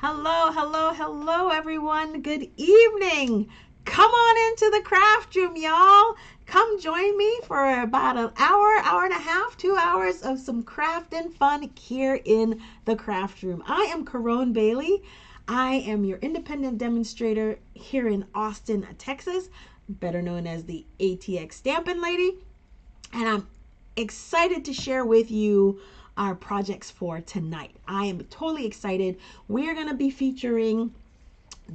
Hello, hello, hello, everyone. Good evening. Come on into the craft room, y'all. Come join me for about an hour, hour and a half, 2 hours of some craft and fun here in the craft room. I am Caron Bailey. I am your independent demonstrator here in Austin, Texas, better known as the ATX Stampin' Lady. And I'm excited to share with you our projects for tonight. I am totally excited. We are going to be featuring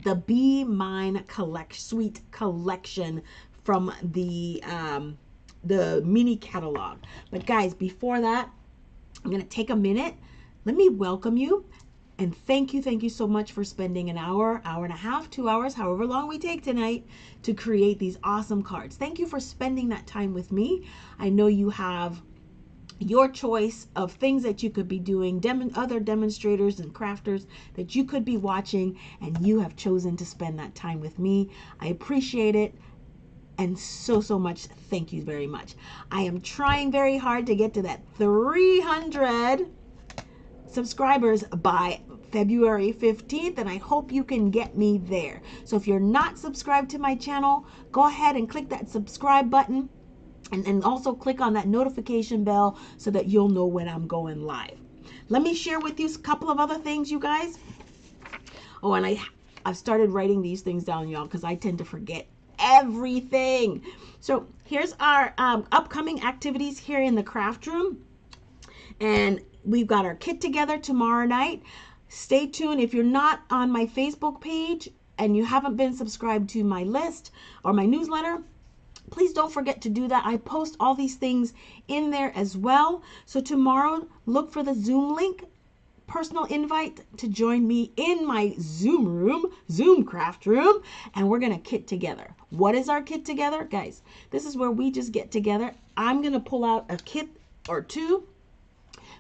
the Be Mine Suite collection from the mini catalog. But guys, before that, I'm going to take a minute. Let me welcome you and thank you so much for spending an hour, hour and a half, 2 hours, however long we take tonight to create these awesome cards. Thank you for spending that time with me. I know you have your choice of things that you could be doing, other demonstrators and crafters that you could be watching, and you have chosen to spend that time with me. I appreciate it, and so much. Thank you very much. I am trying very hard to get to that 300 subscribers by February 15th, and I hope you can get me there. So if you're not subscribed to my channel, go ahead and click that subscribe button. And also click on that notification bell so that you'll know when I'm going live. Let me share with you a couple of other things, you guys. Oh, and I've started writing these things down, y'all, because I tend to forget everything. So here's our upcoming activities here in the craft room. And we've got our kit together tomorrow night. Stay tuned. If you're not on my Facebook page and you haven't been subscribed to my list or my newsletter, please don't forget to do that. I post all these things in there as well. So tomorrow, look for the Zoom link, personal invite to join me in my Zoom craft room, and we're going to kit together. What is our kit together? Guys, this is where we just get together. I'm going to pull out a kit or two,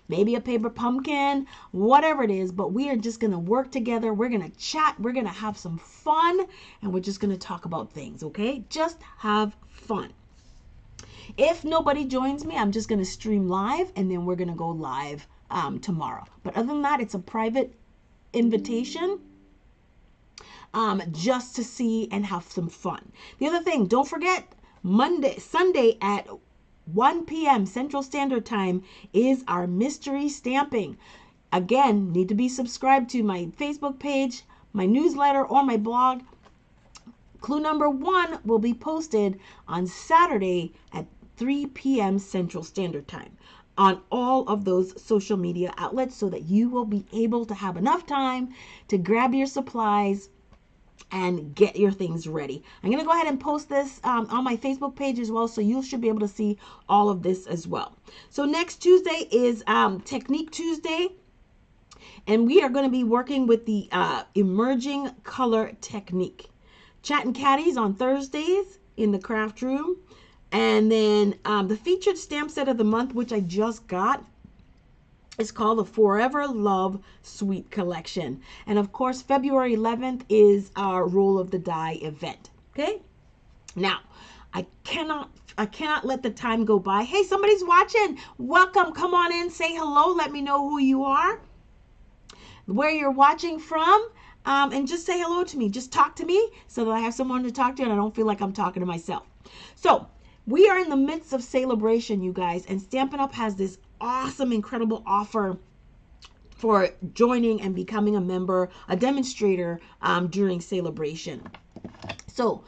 maybe a paper pumpkin, whatever it is, but we are just going to work together. We're going to chat. We're going to have some fun, and we're just going to talk about things, okay? Just have fun. If nobody joins me, I'm just going to stream live, and then we're going to go live tomorrow. But other than that, it's a private invitation just to see and have some fun. The other thing, don't forget, Sunday at 1 p.m. Central Standard Time is our mystery stamping. Again, need to be subscribed to my Facebook page, my newsletter, or my blog. Clue number 1 will be posted on Saturday at 3 p.m. Central Standard Time on all of those social media outlets so that you will be able to have enough time to grab your supplies and get your things ready. I'm going to go ahead and post this on my Facebook page as well, so you should be able to see all of this as well. So next Tuesday is Technique Tuesday, and we are going to be working with the emerging color technique. Chat and Caddies on Thursdays in the craft room, and then the featured stamp set of the month, which I just got, is called the Forever Love Suite Collection. And of course, February 11th is our Roll of the Die event. Okay? Now, I cannot let the time go by. Hey, somebody's watching. Welcome. Come on in. Say hello. Let me know who you are, where you're watching from, and just say hello to me. Just talk to me so that I have someone to talk to and I don't feel like I'm talking to myself. So, we are in the midst of celebration, you guys, and Stampin' Up! Has this awesome, incredible offer for joining and becoming a member, a demonstrator during celebration. So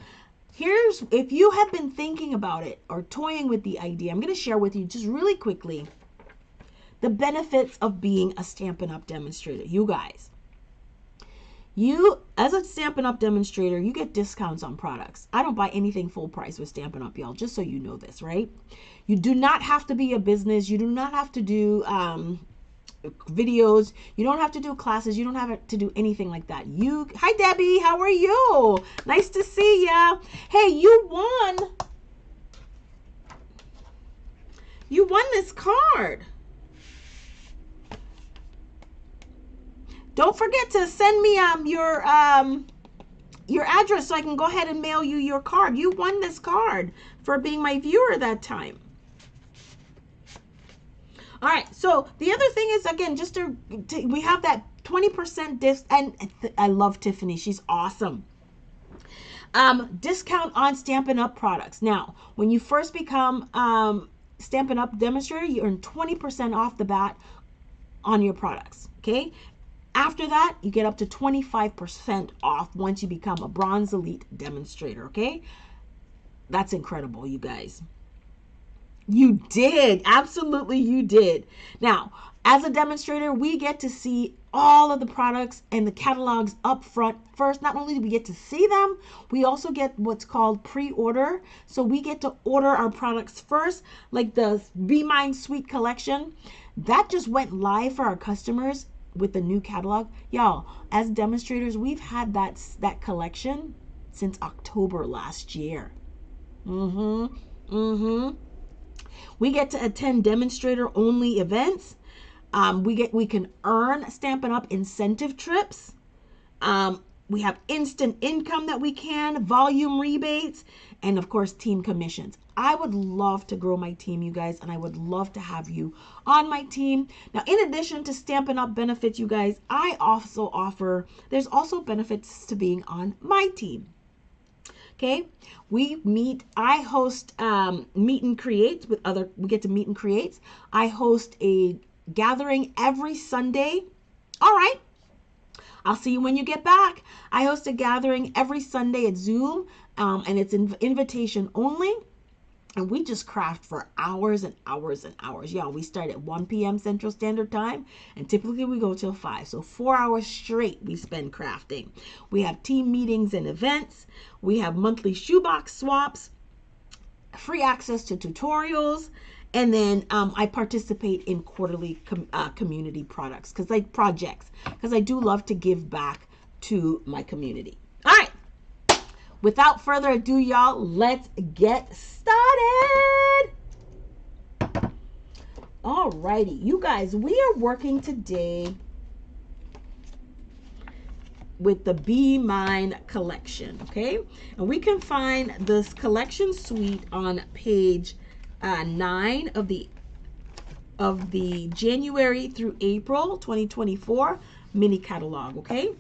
if you have been thinking about it or toying with the idea, I'm going to share with you just really quickly the benefits of being a Stampin' Up! Demonstrator. You guys, as a Stampin' Up! Demonstrator, you get discounts on products. I don't buy anything full price with Stampin' Up!, y'all, just so you know this, right? You do not have to be a business. You do not have to do videos. You don't have to do classes. You don't have to do anything like that. Hi, Debbie. How are you? Nice to see ya. Hey, you won this card. Don't forget to send me your address so I can go ahead and mail you your card. You won this card for being my viewer that time. All right, so the other thing is, again, just we have that 20% discount, and I love Tiffany. She's awesome. Discount on Stampin' Up products. Now, when you first become Stampin' Up Demonstrator, you earn 20% off the bat on your products, okay? After that, you get up to 25% off once you become a Bronze Elite Demonstrator, okay? That's incredible, you guys. You did. Absolutely, you did. Now, as a demonstrator, we get to see all of the products and the catalogs up front first. Not only do we get to see them, we also get what's called pre-order. So we get to order our products first, like the Be Mine Suite collection. That just went live for our customers with the new catalog. Y'all, as demonstrators, we've had that collection since October last year. We get to attend demonstrator only events. We can earn Stampin' Up incentive trips. We have instant income that we can, volume rebates, and of course team commissions. I would love to grow my team, you guys, and I would love to have you on my team. Now, in addition to Stampin' Up benefits, you guys, I also offer, there's also benefits to being on my team. Okay, I host meet and creates with we get to meet and creates. I host a gathering every Sunday. All right, I'll see you when you get back. I host a gathering every Sunday at Zoom, and it's invitation only. And we just craft for hours and hours and hours. Yeah, we start at 1 p.m. Central Standard Time, and typically we go till 5. So 4 hours straight we spend crafting. We have team meetings and events. We have monthly shoebox swaps, free access to tutorials, and then I participate in quarterly community projects because I do love to give back to my community. All right. Without further ado, y'all, let's get started. Alrighty, you guys, we are working today with the Be Mine collection, okay? And we can find this collection suite on page 9 of the January through April 2024 mini catalog, okay?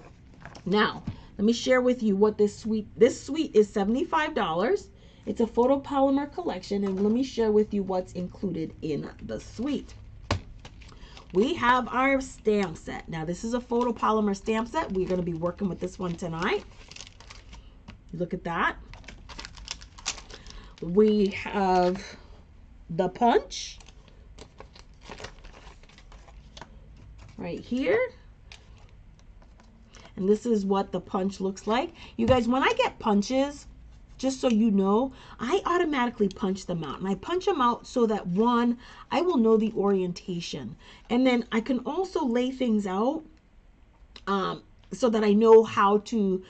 Now, let me share with you what this suite is. $75. It's a photopolymer collection, and let me share with you what's included in the suite. We have our stamp set. Now, this is a photopolymer stamp set. We're going to be working with this one tonight. Look at that. We have the punch right here. And this is what the punch looks like. You guys, when I get punches, just so you know, I automatically punch them out. And I punch them out so that, one, I will know the orientation. And then I can also lay things out so that I know how to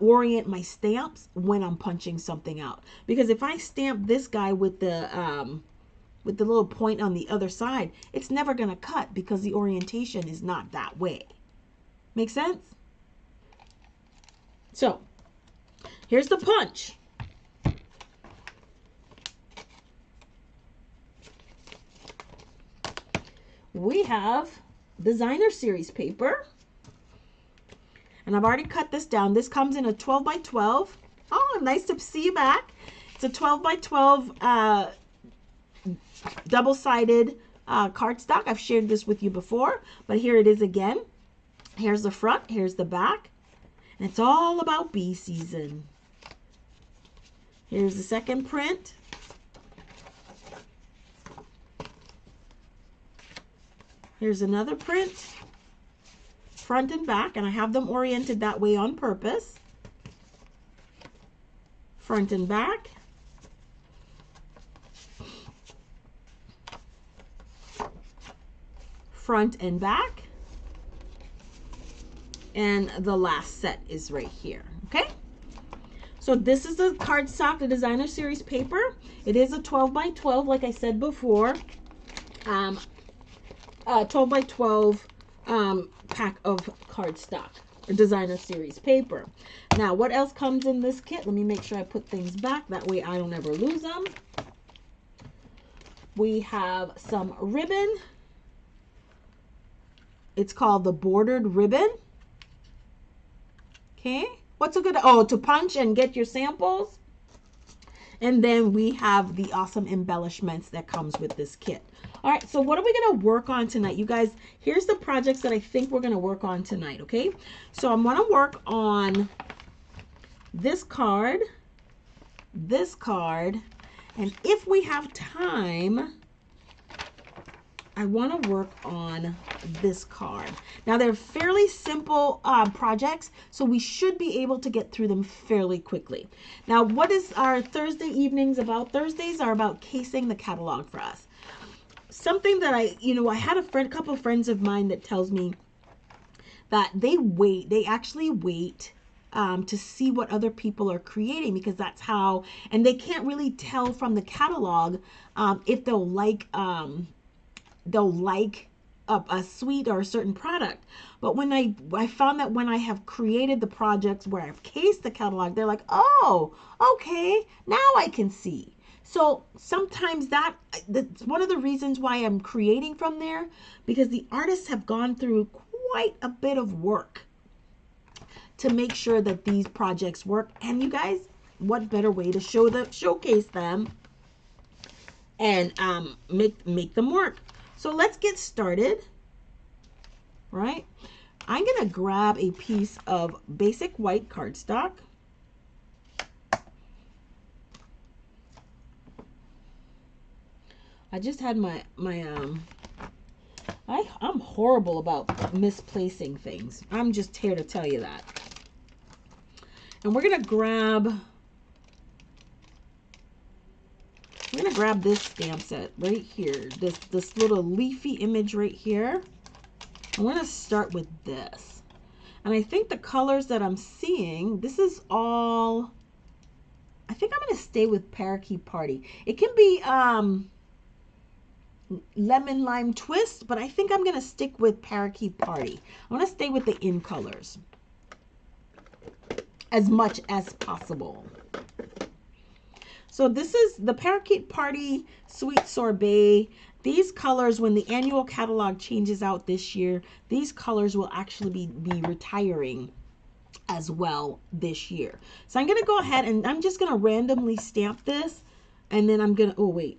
orient my stamps when I'm punching something out. Because if I stamp this guy with the little point on the other side, it's never going to cut because the orientation is not that way. Make sense? So, here's the punch. We have designer series paper. And I've already cut this down. This comes in a 12 by 12. Oh, nice to see you back. It's a 12 by 12 double-sided cardstock. I've shared this with you before, but here it is again. Here's the front, here's the back. And it's all about bee season. Here's the second print. Here's another print, front and back, and I have them oriented that way on purpose. Front and back. Front and back. And the last set is right here, okay? So this is the cardstock, the designer series paper. It is a 12 by 12, like I said before. 12 by 12 pack of cardstock, or designer series paper. Now, what else comes in this kit? Let me make sure I put things back. That way I don't ever lose them. We have some ribbon. It's called the bordered ribbon. Okay. What's a good, oh, to punch and get your samples. And then we have the awesome embellishments that comes with this kit. All right, so what are we going to work on tonight? You guys, here's the projects that I think we're going to work on tonight, okay? So I'm going to work on this card, and if we have time, I want to work on this card. Now, they're fairly simple projects, so we should be able to get through them fairly quickly. Now, what is our Thursday evenings about? Thursdays are about casing the catalog for us. Something that I had a couple of friends of mine that tells me that they actually wait to see what other people are creating, because that's how, and they can't really tell from the catalog if they'll like a suite or a certain product. But when I found that when I have created the projects where I've cased the catalog, they're like, oh, okay, now I can see. So sometimes that's one of the reasons why I'm creating from there, because the artists have gone through quite a bit of work to make sure that these projects work. And you guys, what better way to showcase them and make them work. So let's get started, right? I'm going to grab a piece of basic white cardstock. I just had I'm horrible about misplacing things. I'm just here to tell you that. And we're going to grab this stamp set right here. This little leafy image right here. I want to start with this. And I think the colors that I'm seeing, this is all, I think I'm going to stay with Parakeet Party. It can be Lemon Lime Twist, but I think I'm going to stick with Parakeet Party. I want to stay with the in colors as much as possible. So this is the Parakeet Party Sweet Sorbet. These colors, when the annual catalog changes out this year, these colors will actually be retiring as well this year. So I'm going to go ahead and I'm just going to randomly stamp this. And then I'm going to, oh, wait.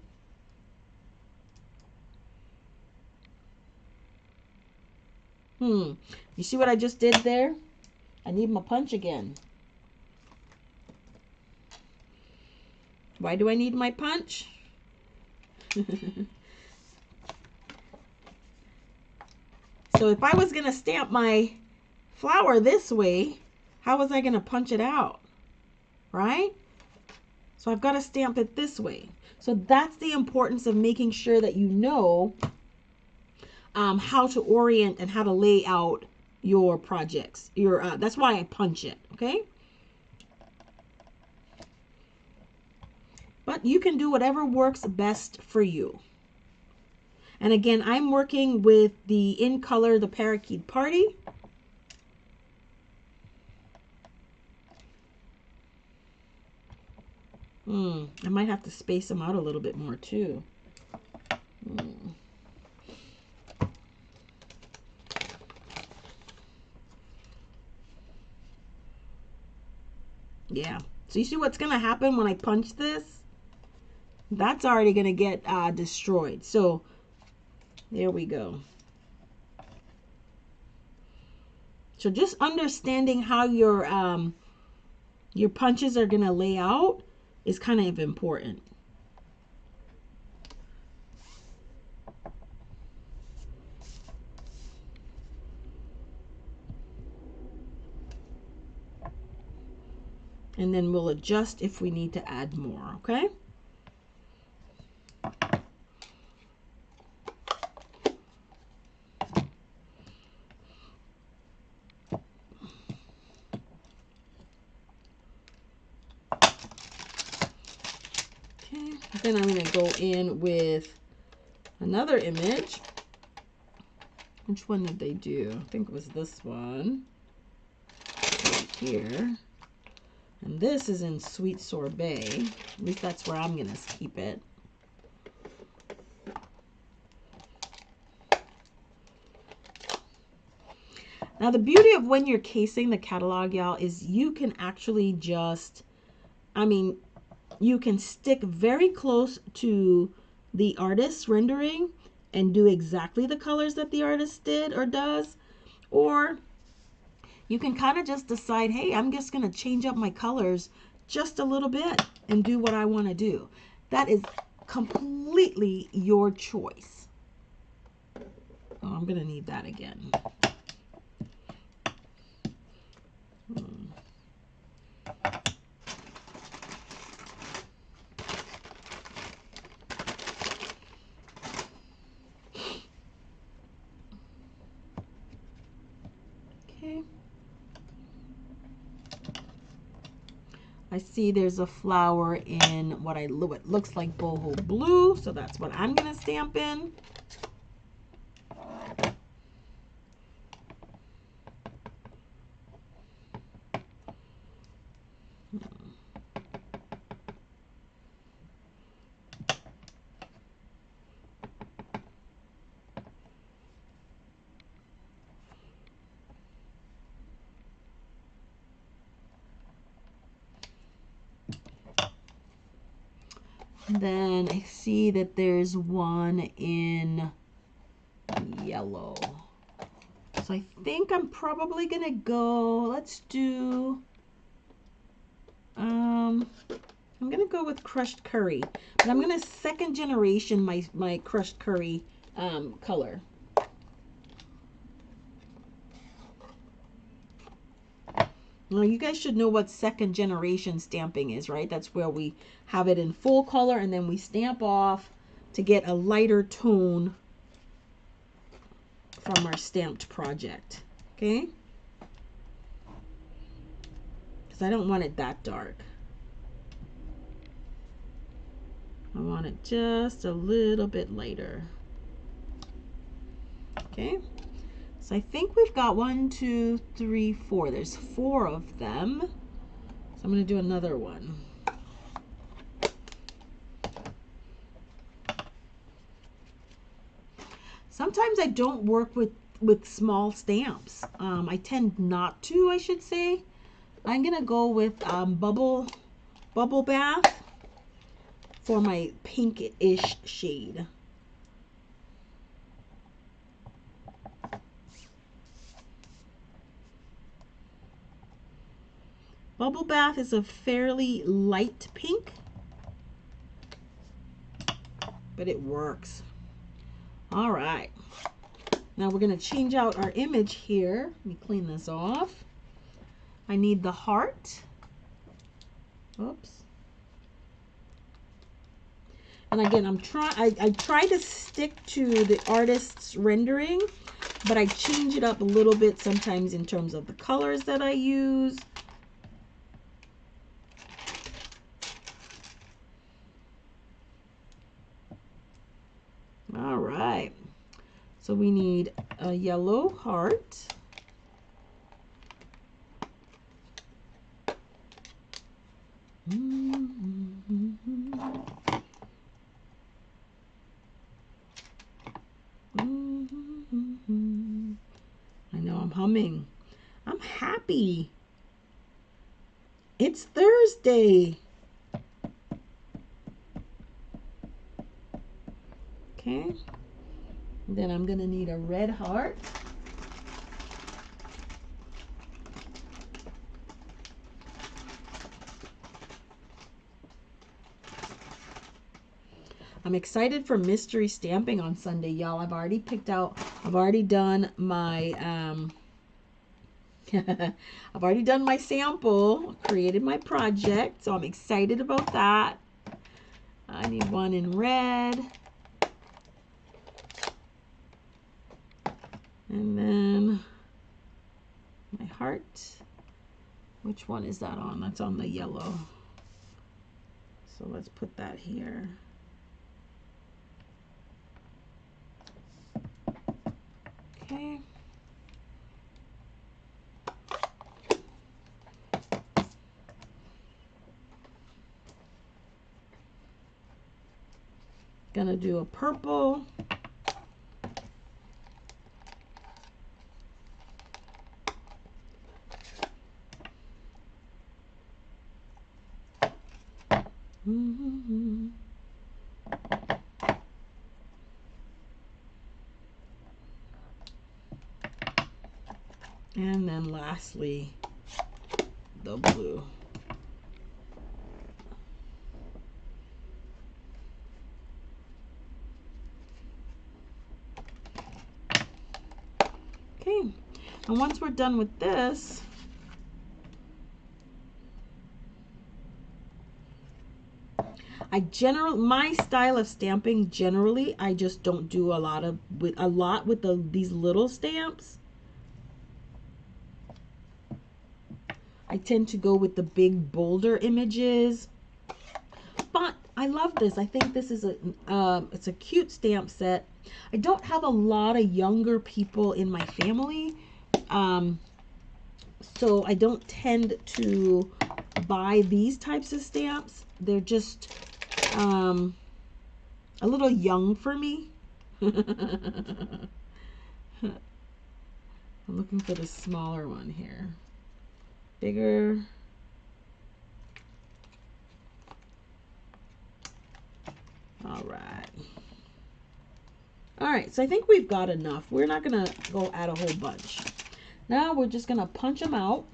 You see what I just did there? I need my punch again. Why do I need my punch? So if I was going to stamp my flower this way, how was I going to punch it out? Right? So I've got to stamp it this way. So that's the importance of making sure that you know how to orient and how to lay out your projects. That's why I punch it, okay? But you can do whatever works best for you. And again, I'm working with the in color, the Parakeet Party. I might have to space them out a little bit more too. Yeah. So you see what's going to happen when I punch this? That's already going to get destroyed. So there we go. So just understanding how your punches are going to lay out is kind of important. And then we'll adjust if we need to add more, okay? Then I'm going to go in with another image. Which one did they do? I think it was this one. Right here. And this is in Sweet Sorbet. At least that's where I'm going to keep it. Now the beauty of when you're casing the catalog, y'all, is you can actually just, I mean, you can stick very close to the artist's rendering and do exactly the colors that the artist did or does, or you can kind of just decide, hey, I'm just going to change up my colors just a little bit and do what I want to do. That is completely your choice. Oh, I'm going to need that again. Okay. I see there's a flower in what looks like boho blue, so that's what I'm going to stamp in. Then I see that there's one in yellow. So I think I'm probably going to go, let's do, I'm going to go with crushed curry. But I'm going to second generation my crushed curry color. Now, you guys should know what second generation stamping is, right? That's where we have it in full color and then we stamp off to get a lighter tone from our stamped project, okay? Because I don't want it that dark. I want it just a little bit lighter. Okay, so I think we've got 1, 2, 3, 4. There's 4 of them. So I'm going to do another one. Sometimes I don't work with small stamps. I tend not to, I should say. I'm going to go with bubble bath for my pinkish shade. Bubble bath is a fairly light pink, but it works. All right. Now we're going to change out our image here. Let me clean this off. I need the heart. Oops. And again, I try to stick to the artist's rendering, but I change it up a little bit sometimes in terms of the colors that I use. All right. So we need a yellow heart. I know I'm humming. I'm happy. It's Thursday. Okay. Then I'm going to need a red heart. I'm excited for mystery stamping on Sunday, y'all. I've already done my I've already done my sample, created my project, so I'm excited about that. I need one in red. And then my heart. Which one is that on? That's on the yellow. So let's put that here. Okay. Gonna do a purple. And then lastly, the blue. Okay, and once we're done with this, my style of stamping, generally I just don't do a lot with these little stamps. I tend to go with the big bolder images, but I love this. I think this is it's a cute stamp set. I don't have a lot of younger people in my family, so I don't tend to buy these types of stamps. They're just a little young for me. I'm looking for the smaller one here. Bigger. All right. All right, so I think we've got enough. We're not gonna go add a whole bunch. Now we're just gonna punch them out.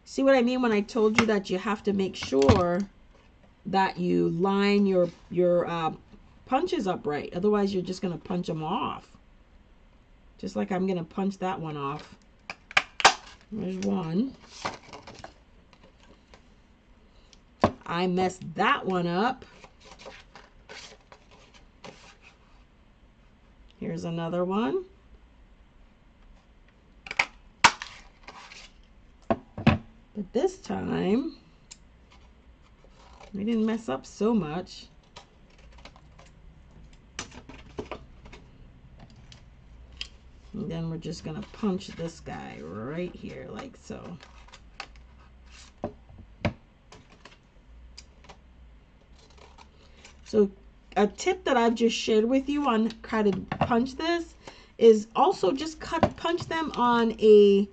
See what I mean when I told you that you have to make sure that you line your punches up right. Otherwise, you're just going to punch them off. Just like I'm going to punch that one off. There's one. I messed that one up. Here's another one. But this time, we didn't mess up so much. And then we're just going to punch this guy right here, like so. So a tip that I've just shared with you on how to punch this is also just punch them on a,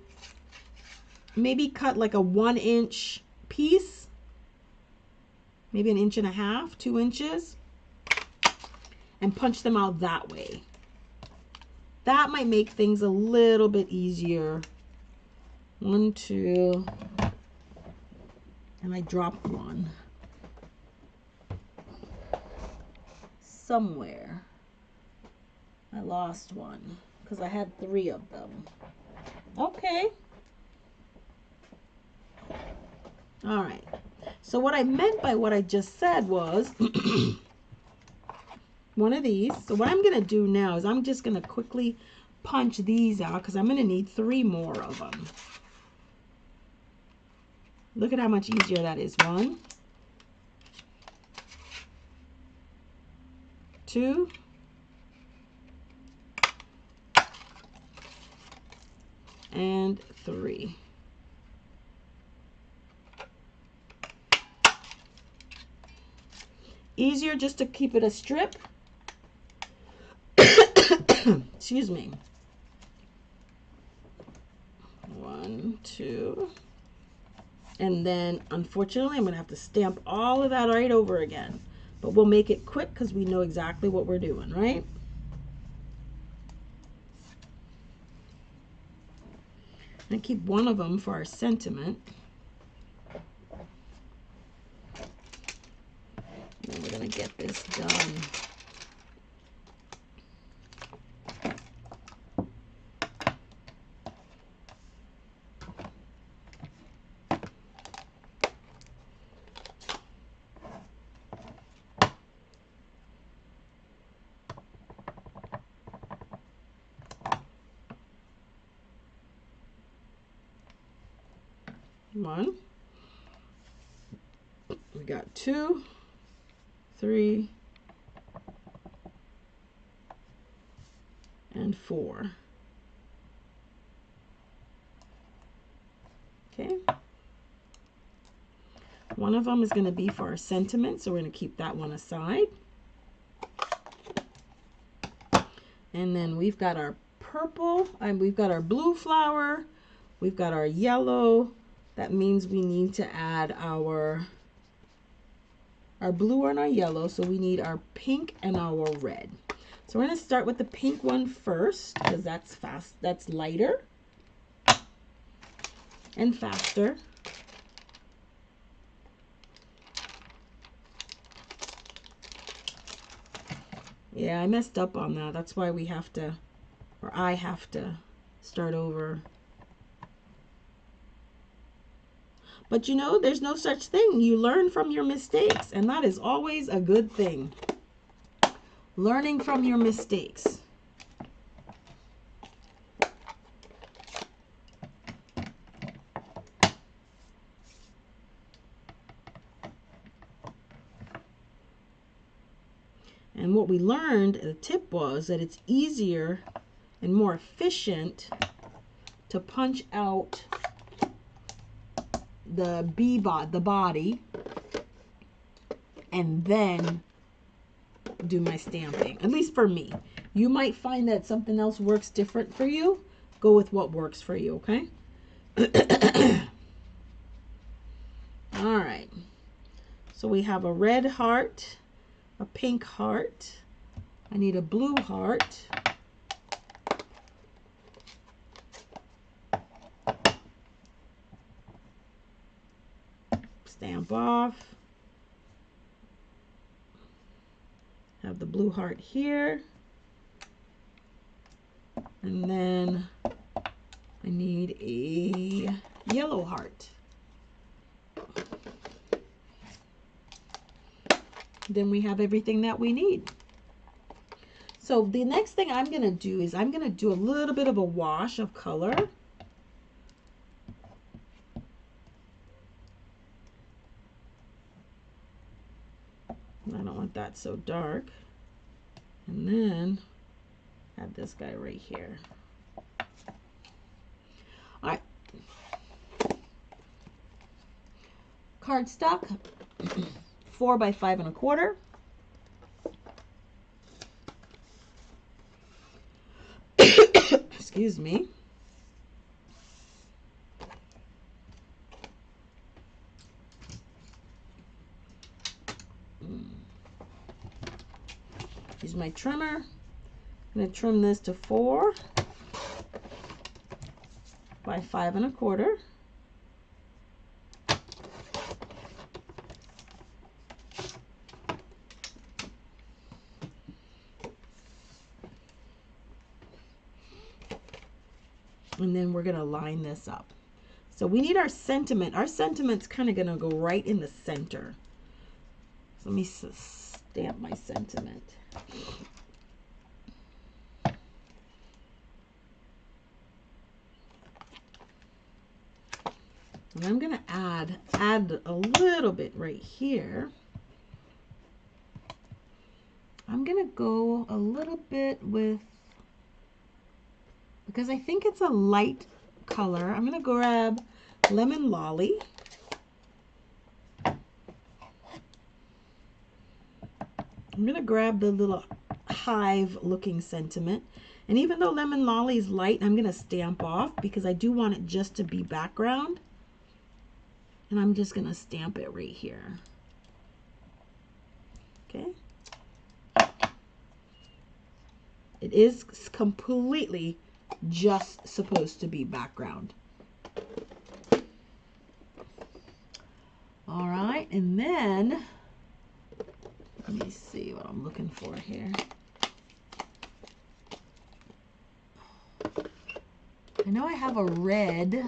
maybe cut like a 1-inch piece, maybe 1.5 inches, 2 inches, and punch them out that way. That might make things a little bit easier. 1, 2, and I dropped one somewhere. I lost one because I had 3 of them. Okay. All right. So what I meant by what I just said was one of these. So what I'm going to do now is I'm just going to quickly punch these out because I'm going to need 3 more of them. Look at how much easier that is. 1, 2, and 3. Easier just to keep it a strip. Excuse me. 1, 2. And then, unfortunately, I'm going to have to stamp all of that right over again. But we'll make it quick because we know exactly what we're doing, right? And keep one of them for our sentiment. And we're going to get this done. One. We got 2, 3, and 4. Okay. One of them is going to be for our sentiment, so we're going to keep that one aside. And then we've got our purple, and we've got our blue flower, we've got our yellow. That means we need to add our blue and our yellow, so we need our pink and our red. So we're going to start with the pink one first, because that's fast, that's lighter and faster. Yeah, I messed up on that. That's why we have to, or I have to start over. But you know, there's no such thing. You learn from your mistakes, and that is always a good thing. Learning from your mistakes. And what we learned, the tip was that it's easier and more efficient to punch out the body, and then do my stamping. At least for me. You might find that something else works different for you. Go with what works for you, okay? All right. So we have a red heart, a pink heart. I need a blue heart. Stamp off. Have the blue heart here. And then I need a yellow heart. Then we have everything that we need. So the next thing I'm going to do is I'm going to do a little bit of a wash of color. I don't want that so dark. And then add this guy right here. All right. Cardstock, 4 by 5 1/4. Excuse me. Use my trimmer. I'm going to trim this to 4 by 5 1/4. And then we're going to line this up. So we need our sentiment. Our sentiment's kind of going to go right in the center. So let me stamp my sentiment. And I'm going to add a little bit right here. I'm going to go a little bit with, because I think it's a light color, I'm going to grab Lemon Lolly. I'm going to grab the little hive looking sentiment. And even though Lemon Lolly is light, I'm going to stamp off because I do want it just to be background. And I'm just going to stamp it right here. Okay. It is completely just supposed to be background. All right, and then let me see what I'm looking for here. I know I have a red.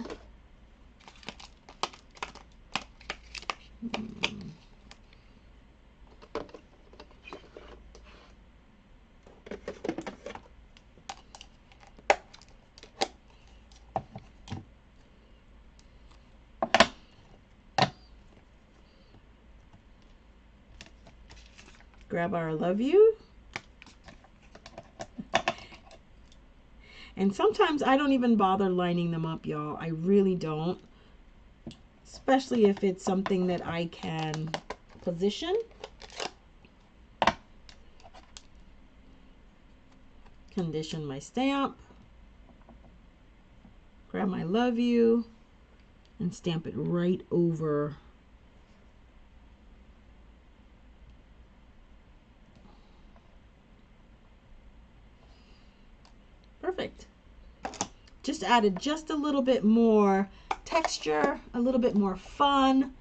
Grab our love you. And sometimes I don't even bother lining them up, y'all. I really don't. especially if it's something that I can position. Condition my stamp, grab my love you, and stamp it right over perfect. Just added just a little bit more texture, a little bit more fun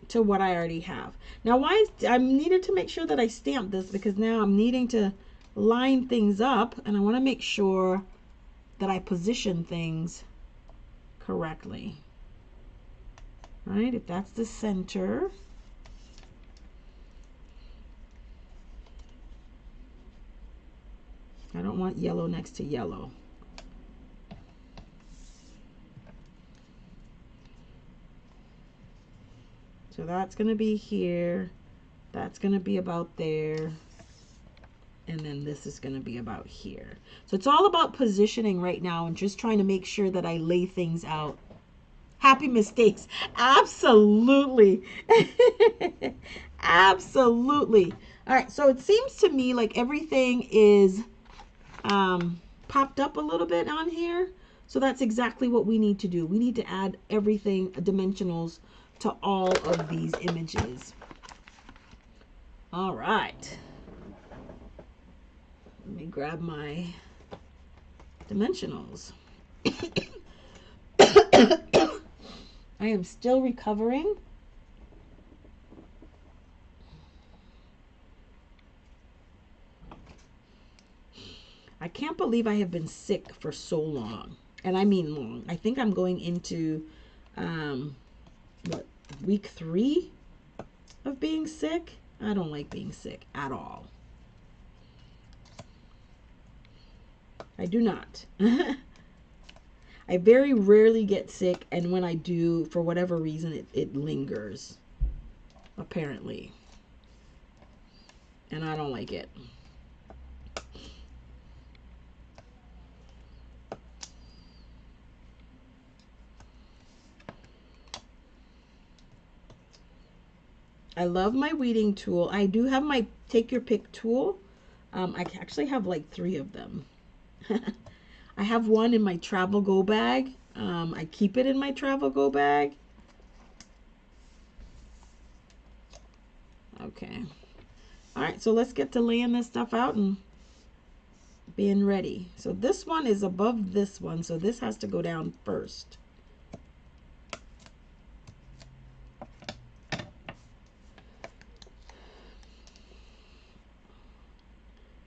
to what I already have. Now why I needed to make sure that I stamp this, because now I'm needing to line things up and I want to make sure that I position things correctly. Right? If that's the center, I don't want yellow next to yellow. So that's going to be here, that's going to be about there, and then this is going to be about here. So it's all about positioning right now and just trying to make sure that I lay things out. Happy mistakes. Absolutely. Absolutely. All right, so it seems to me like everything is popped up a little bit on here. So that's exactly what we need to do. We need to add everything, dimensionals, to all of these images. All right. Let me grab my dimensionals. I am still recovering. I can't believe I have been sick for so long. And I mean long. I think I'm going into, what, week 3 of being sick? I don't like being sick at all. I do not. I very rarely get sick, and when I do, for whatever reason, it lingers, apparently. And I don't like it. I love my weeding tool. I do have my take your pick tool. I actually have like 3 of them. I have one in my travel go bag. I keep it in my travel go bag. Okay. All right, so let's get to laying this stuff out and being ready. So this one is above this one, so this has to go down first.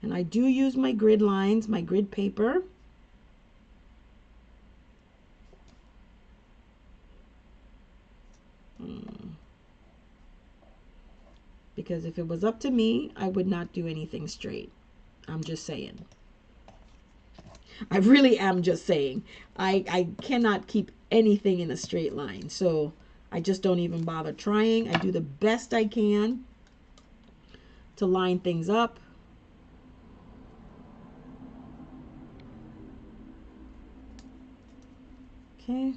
And I do use my grid lines, my grid paper. Because if it was up to me, I would not do anything straight. I'm just saying. I really am just saying. I cannot keep anything in a straight line. So I just don't even bother trying. I do the best I can to line things up. Okay.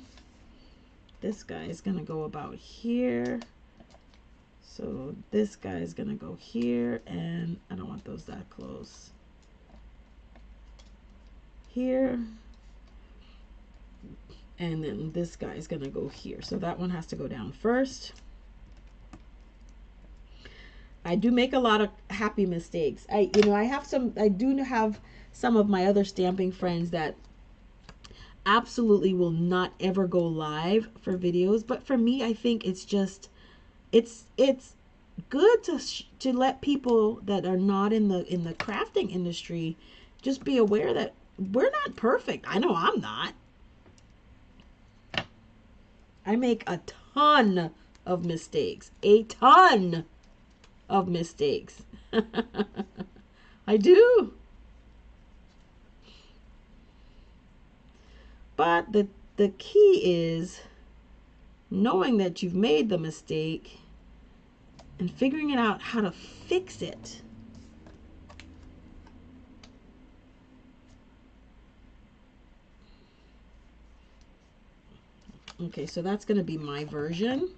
This guy is going to go about here. So this guy is going to go here, and I don't want those that close. Here. And then this guy is going to go here. So that one has to go down first. I do make a lot of happy mistakes. I do have some of my other stamping friends that absolutely will not ever go live for videos, but for me, I think it's just it's good to let people that are not in the crafting industry just be aware that we're not perfect. I know I'm not. I make a ton of mistakes. A ton of mistakes. I do. But the key is knowing that you've made the mistake and figuring out how to fix it. Okay, so that's going to be my version.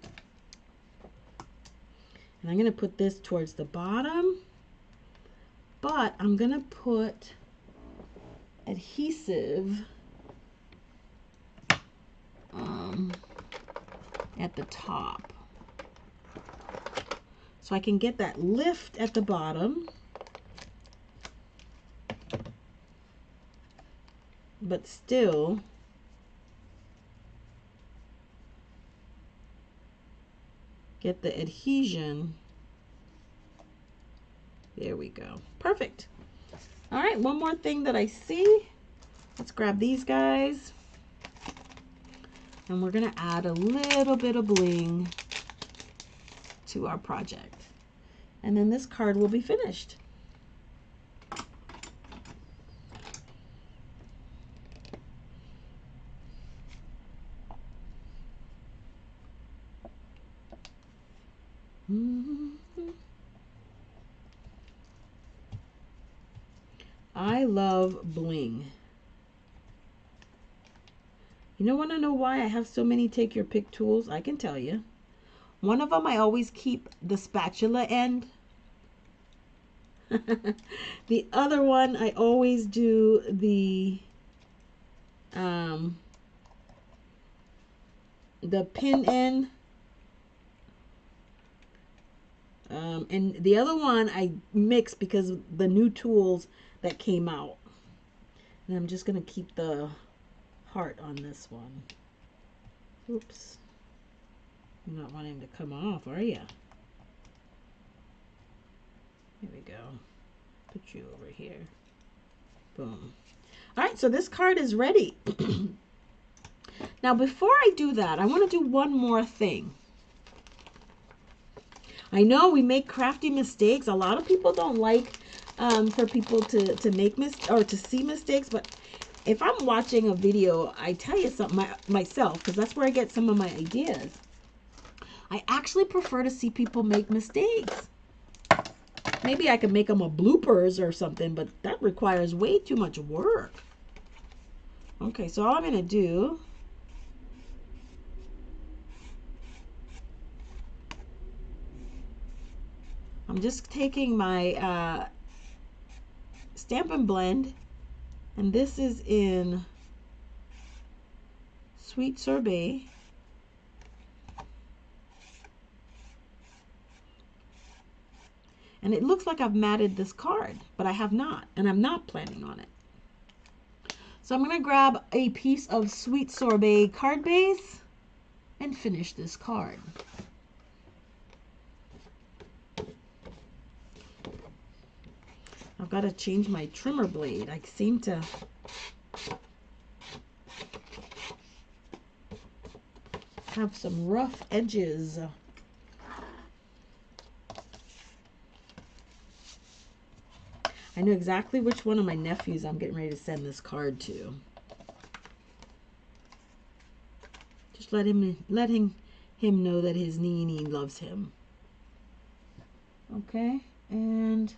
And I'm going to put this towards the bottom, but I'm going to put adhesive at the top, so I can get that lift at the bottom, but still get the adhesion. There we go. Perfect. All right, one more thing that I see. Let's grab these guys. And we're going to add a little bit of bling to our project. And then this card will be finished. I love bling. You want to know why I have so many take your pick tools? I can tell you. One of them I always keep the spatula end. The other one I always do the pin end. And the other one I mix because of the new tools that came out. And I'm just going to keep the heart on this one. Oops. You're not wanting to come off, are you? Here we go. Put you over here. Boom. All right, so this card is ready. Now, before I do that, I want to do one more thing. I know we make crafty mistakes. A lot of people don't like for people to make or to see mistakes, but if I'm watching a video, I tell you something myself, because that's where I get some of my ideas. I actually prefer to see people make mistakes. Maybe I could make them a bloopers or something, but that requires way too much work. Okay, so all I'm going to do, I'm just taking my Stampin' Blend, and this is in Sweet Sorbet. And it looks like I've matted this card, but I have not, and I'm not planning on it. So I'm going to grab a piece of Sweet Sorbet card base and finish this card. I've got to change my trimmer blade. I seem to have some rough edges. I know exactly which one of my nephews I'm getting ready to send this card to. Just letting him know that his Nene loves him. Okay, and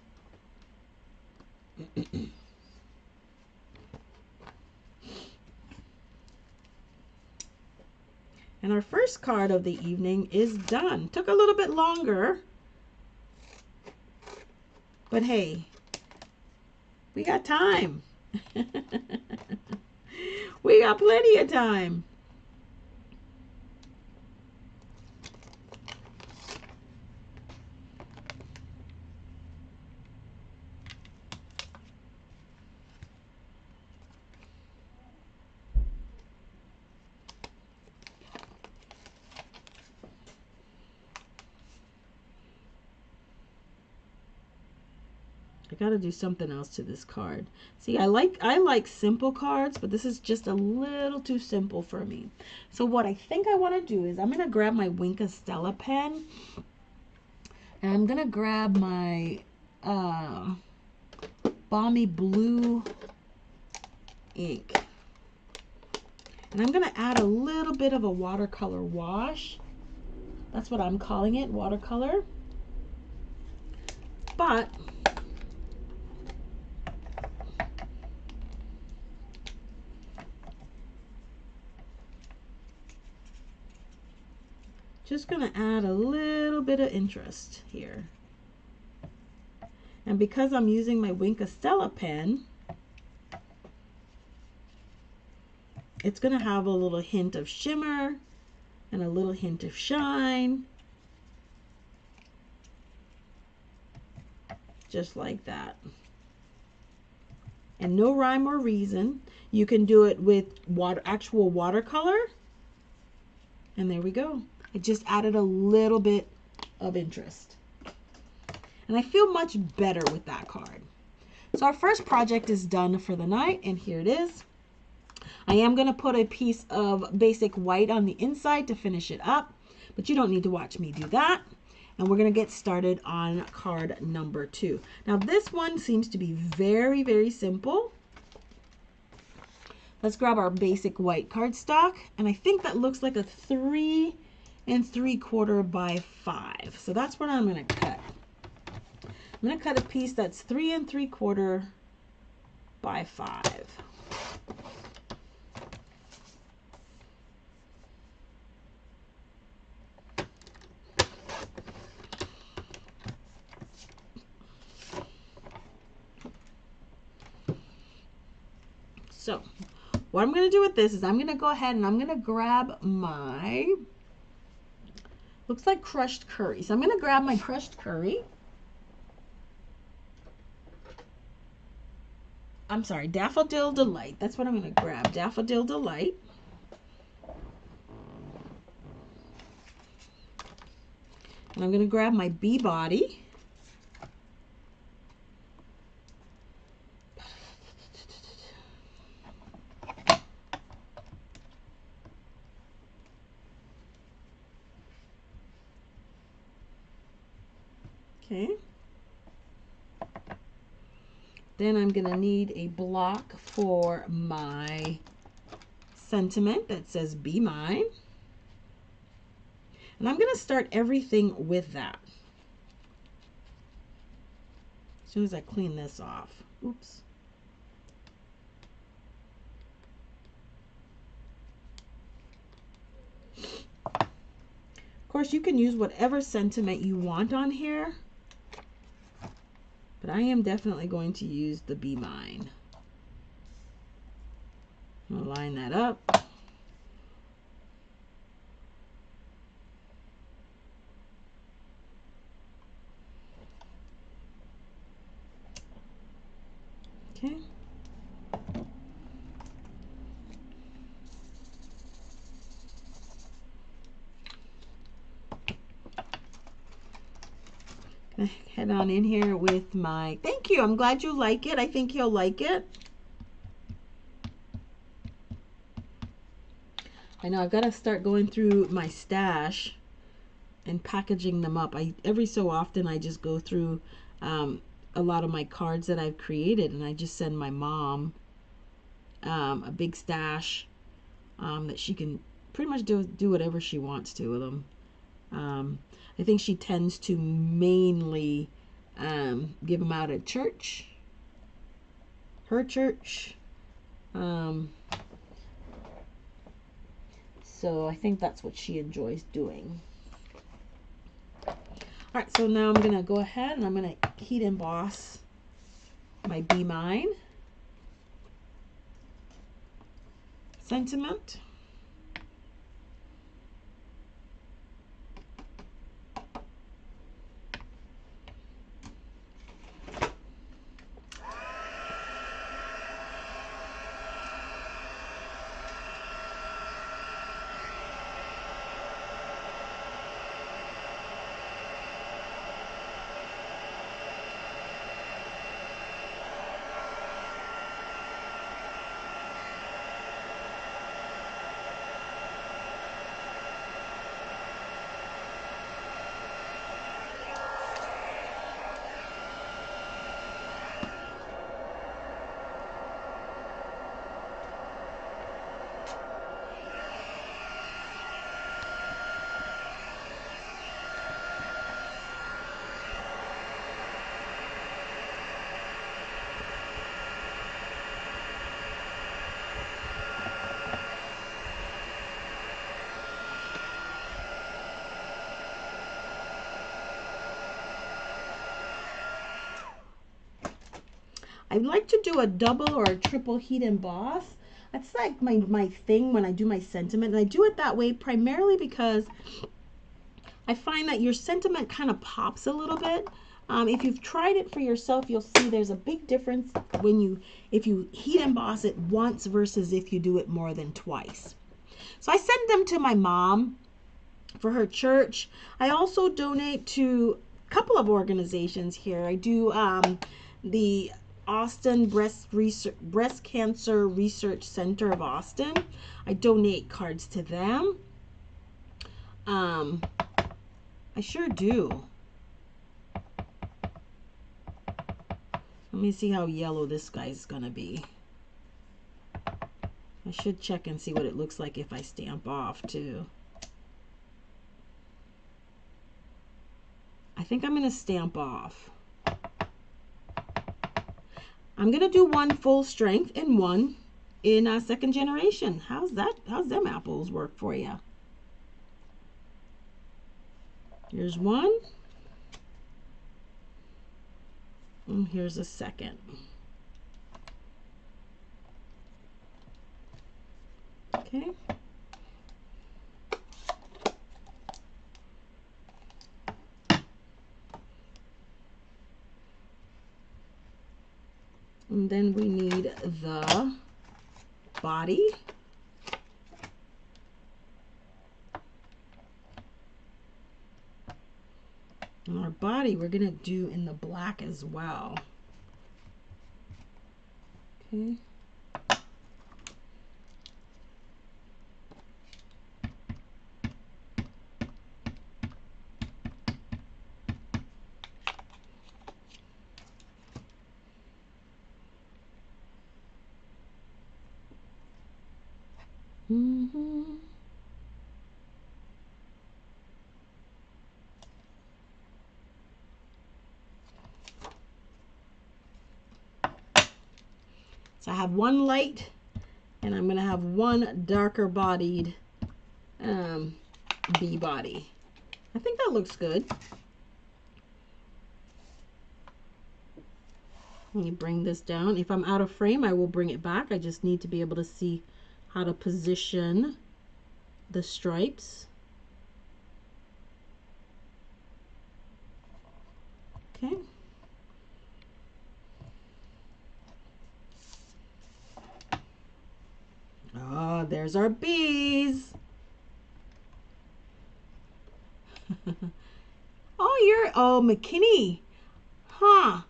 and our first card of the evening is done. Took a little bit longer, but hey, we got time. We got plenty of time. I got to do something else to this card. See, I like simple cards, but this is just a little too simple for me. So what I think I want to do is I'm going to grab my Wink Stella pen, and I'm going to grab my Balmy Blue ink. And I'm going to add a little bit of a watercolor wash. That's what I'm calling it, watercolor. But Just going to add a little bit of interest here. And because I'm using my Wink Stella pen, it's going to have a little hint of shimmer and a little hint of shine. Just like that. And no rhyme or reason. You can do it with actual watercolor. And there we go. It just added a little bit of interest. And I feel much better with that card. So our first project is done for the night, and here it is. I am going to put a piece of basic white on the inside to finish it up, but you don't need to watch me do that. And we're going to get started on card number 2. Now this one seems to be very, very simple. Let's grab our basic white cardstock, and I think that looks like a 3 3/4 by 5. So that's what I'm going to cut. I'm going to cut a piece that's 3 3/4 by 5. So what I'm going to do with this is I'm going to go ahead and I'm going to grab my, looks like crushed curry. So I'm going to grab my crushed curry. I'm sorry, Daffodil Delight. That's what I'm going to grab, Daffodil Delight. And I'm going to grab my bee body. Okay. Then I'm going to need a block for my sentiment that says "Be Mine." And I'm going to start everything with that. As soon as I clean this off. Oops. Of course, you can use whatever sentiment you want on here. But I am definitely going to use the "Be Mine." I'm going to line that up. Okay. Gonna head on in here with my, thank you, I'm glad you like it. I think you'll like it. I know I've got to start going through my stash and packaging them up. Every so often I just go through a lot of my cards that I've created, and I just send my mom a big stash that she can pretty much do whatever she wants to with them. I think she tends to mainly give them out at church, her church. So I think that's what she enjoys doing. All right, so now I'm going to go ahead and I'm going to heat emboss my "Be Mine" sentiment. I like to do a double or a triple heat emboss. That's like my thing when I do my sentiment. And I do it that way primarily because I find that your sentiment kind of pops a little bit. If you've tried it for yourself, you'll see there's a big difference if you heat emboss it once versus if you do it more than twice. So I send them to my mom for her church. I also donate to a couple of organizations here. I do the Austin Breast Cancer Research Center of Austin. I donate cards to them. I sure do. Let me see how yellow this guy's gonna be. I should check and see what it looks like if I stamp off too. I think I'm gonna stamp off. I'm gonna do one full strength and one in second generation. How's them apples work for you? Here's one. And here's a second. Okay. And then we need the body. And our body we're going to do in the black as well. Okay. So I have one light and I'm going to have one darker bodied bee body. I think that looks good. Let me bring this down. If I'm out of frame, I will bring it back. I just need to be able to see how to position the stripes. Okay. Oh, there's our bees. Oh, McKinney. Huh.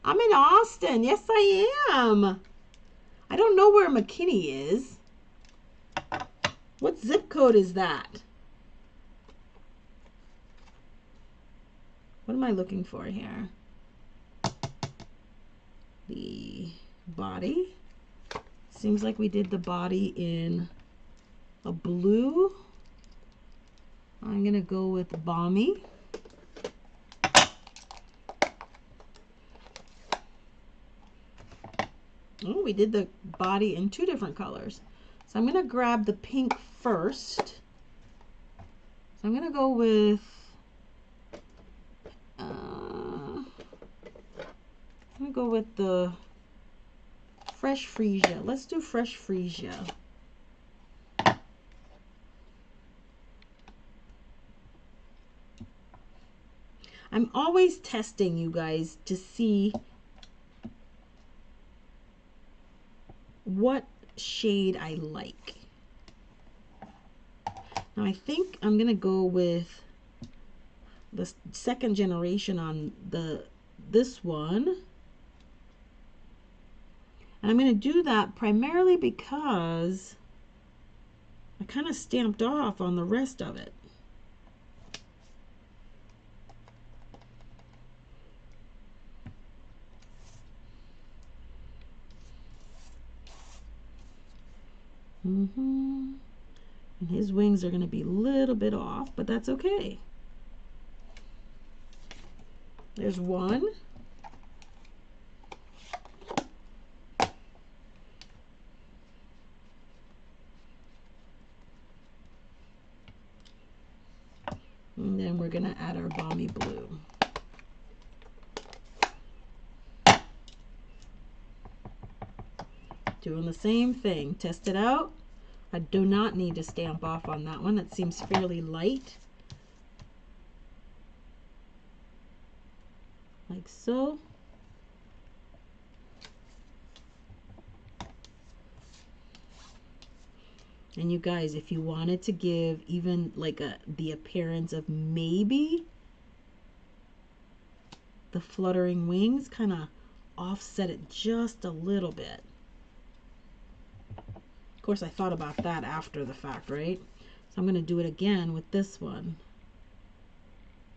I'm in Austin. Yes, I am. I don't know where McKinney is. What zip code is that? What am I looking for here? The body. Seems like we did the body in a blue. I'm going to go with balmy. Oh, we did the body in two different colors. So I'm going to grab the pink first. So I'm going to go with the fresh freesia. Let's do fresh freesia. I'm always testing, you guys, to see what shade I like. Now I think I'm gonna go with the second generation on this one. And I'm gonna do that primarily because I kind of stamped off on the rest of it. And his wings are going to be a little bit off, but that's okay. There's one. And then we're going to add our balmy blue. Doing the same thing. Test it out. I do not need to stamp off on that one. That seems fairly light. Like so. And you guys, if you wanted to give even like the appearance of maybe the fluttering wings, kind of offset it just a little bit. Of course, I thought about that after the fact, right? So I'm going to do it again with this one.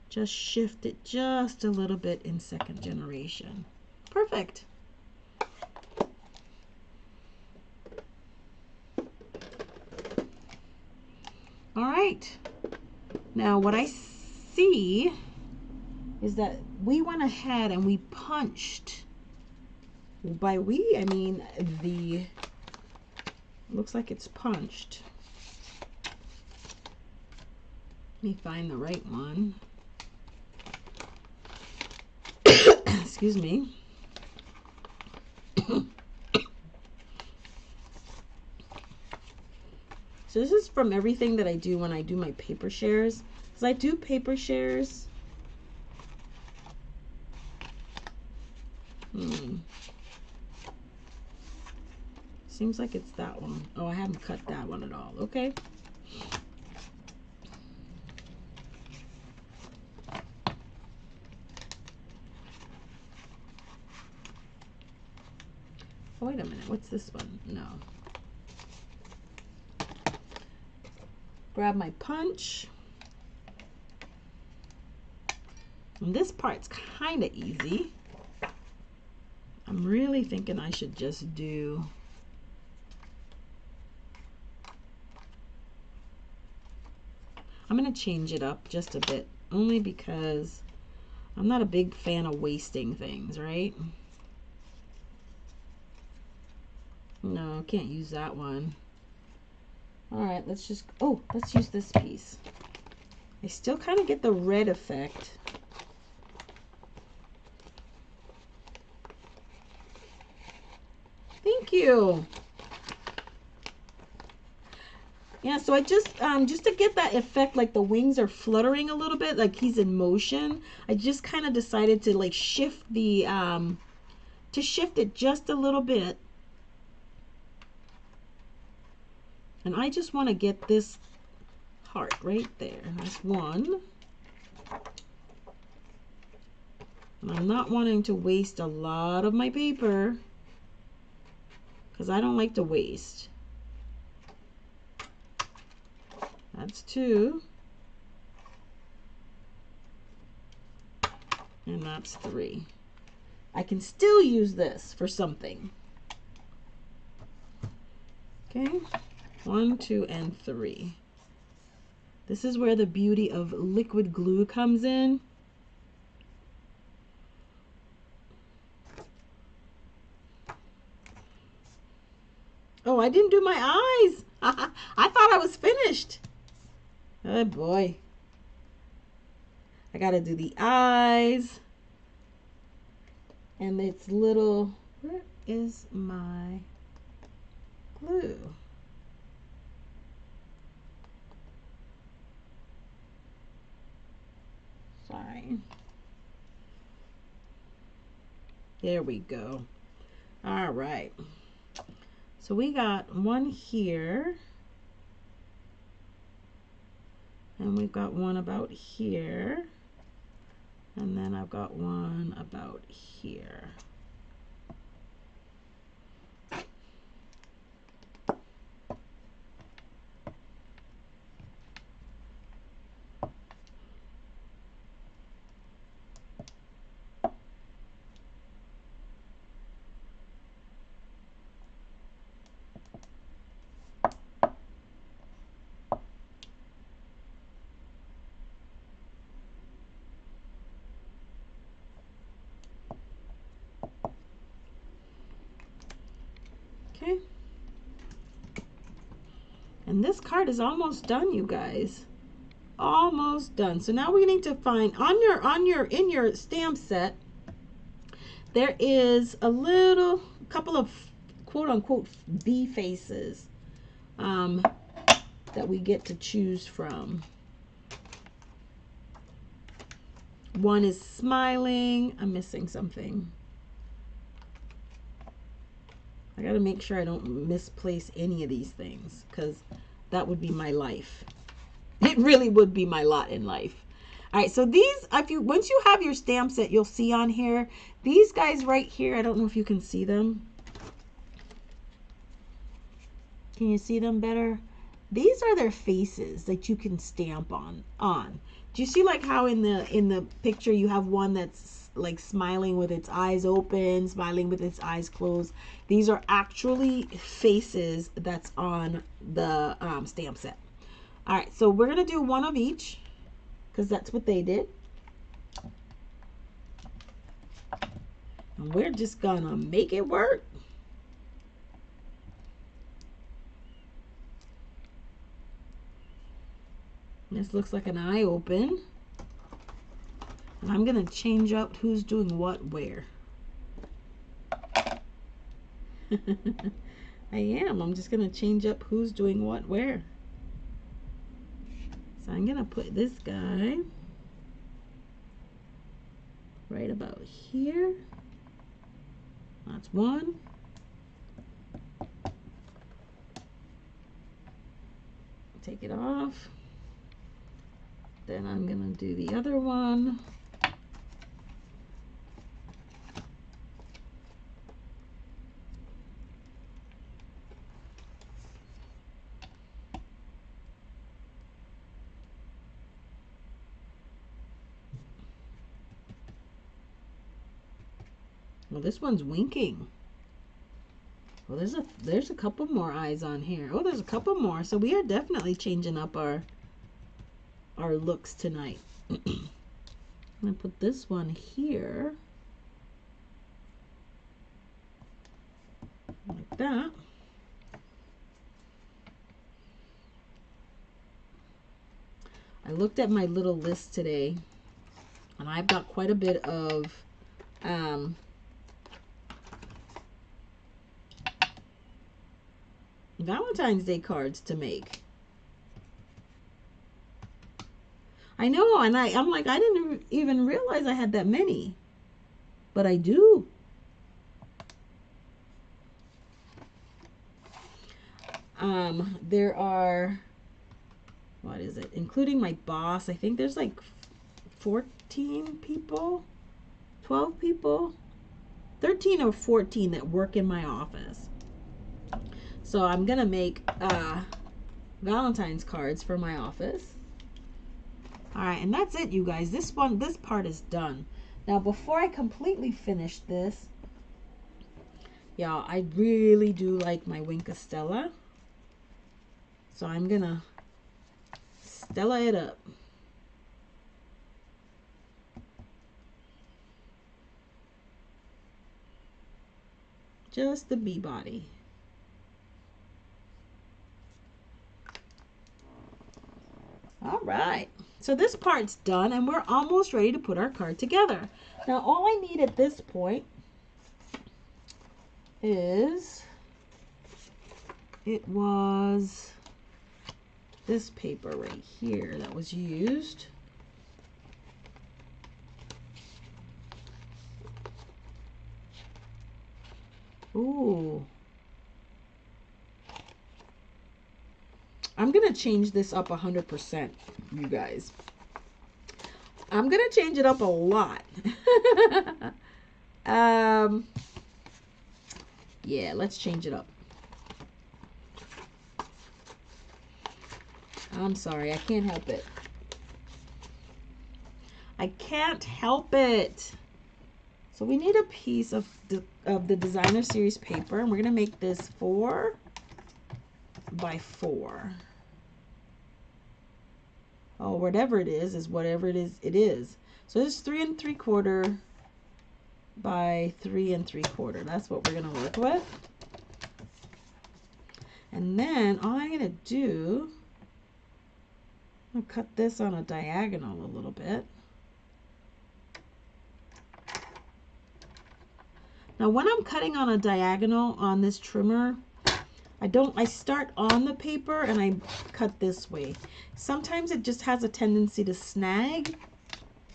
Just shift it just a little bit in second generation. Perfect. All right. Now what I see is that we went ahead and we punched. By we, I mean the, looks like it's punched. Let me find the right one. Excuse me. So this is from everything that I do when I do my paper shares. Because I do paper shares. Seems like it's that one. Oh, I haven't cut that one at all. Okay. Oh, wait a minute. What's this one? No. Grab my punch. And this part's kind of easy. I'm really thinking I should just do I'm going to change it up just a bit, only because I'm not a big fan of wasting things, right? No, can't use that one. All right, let's just, oh, let's use this piece. I still kind of get the red effect. Thank you. Yeah, so I just to get that effect, like the wings are fluttering a little bit, like he's in motion, I just kind of decided to like shift the, to shift it just a little bit. And I just want to get this heart right there. That's one. And I'm not wanting to waste a lot of my paper, because I don't like to waste. That's two. And that's three. I can still use this for something. Okay. 1, 2, and 3. This is where the beauty of liquid glue comes in. Oh, I didn't do my eyes. I thought I was finished. Oh boy. I gotta do the eyes. And it's little, where is my glue? Sorry. There we go. All right. So we got one here. And we've got one about here. And then I've got one about here. Okay. And this card is almost done, you guys. Almost done. So now we need to find in your stamp set, there is a couple of quote unquote bee faces that we get to choose from. One is smiling. I'm missing something. I gotta make sure I don't misplace any of these things, because that would be my life. It really would be my lot in life. All right, so these, once you have your stamp set, you'll see on here, these guys right here, I don't know if you can see them. Can you see them better? These are their faces that you can stamp on. Do you see like how in the picture you have one that's like smiling with its eyes open, smiling with its eyes closed? These are actually faces that's on the stamp set. All right, so we're gonna do one of each because that's what they did. And we're just gonna make it work. This looks like an eye open. And I'm going to change up who's doing what where. I am. I'm just going to change up who's doing what where. So I'm going to put this guy right about here. That's one. Take it off. Then I'm going to do the other one. Well, this one's winking. Well, there's a couple more eyes on here. Oh, there's a couple more. So we are definitely changing up our looks tonight. I'm gonna put this one here like that. I looked at my little list today, and I've got quite a bit of Valentine's Day cards to make. I know, and I'm like, I didn't even realize I had that many, but I do. There are, what is it? Including my boss, I think there's like 14 people, 12 people, 13 or 14 that work in my office. So I'm gonna make Valentine's cards for my office. All right, and that's it, you guys. This part is done. Now, before I completely finish this, y'all, I really do like my Wink of Stella. So I'm gonna Stella it up. Just the bee body. All right, so this part's done, and we're almost ready to put our card together. Now, all I need at this point is, it was this paper right here that was used. Ooh. I'm going to change this up 100%, you guys. I'm going to change it up a lot. Yeah, let's change it up. I'm sorry, I can't help it. I can't help it. So we need a piece of the designer series paper, and we're going to make this 4 by 4. Oh, whatever it is whatever it is. So this is 3 3/4 by 3 3/4. That's what we're going to work with. And then all I'm going to do, I'm going to cut this on a diagonal a little bit. Now when I'm cutting on a diagonal on this trimmer, I start on the paper and I cut this way. Sometimes it just has a tendency to snag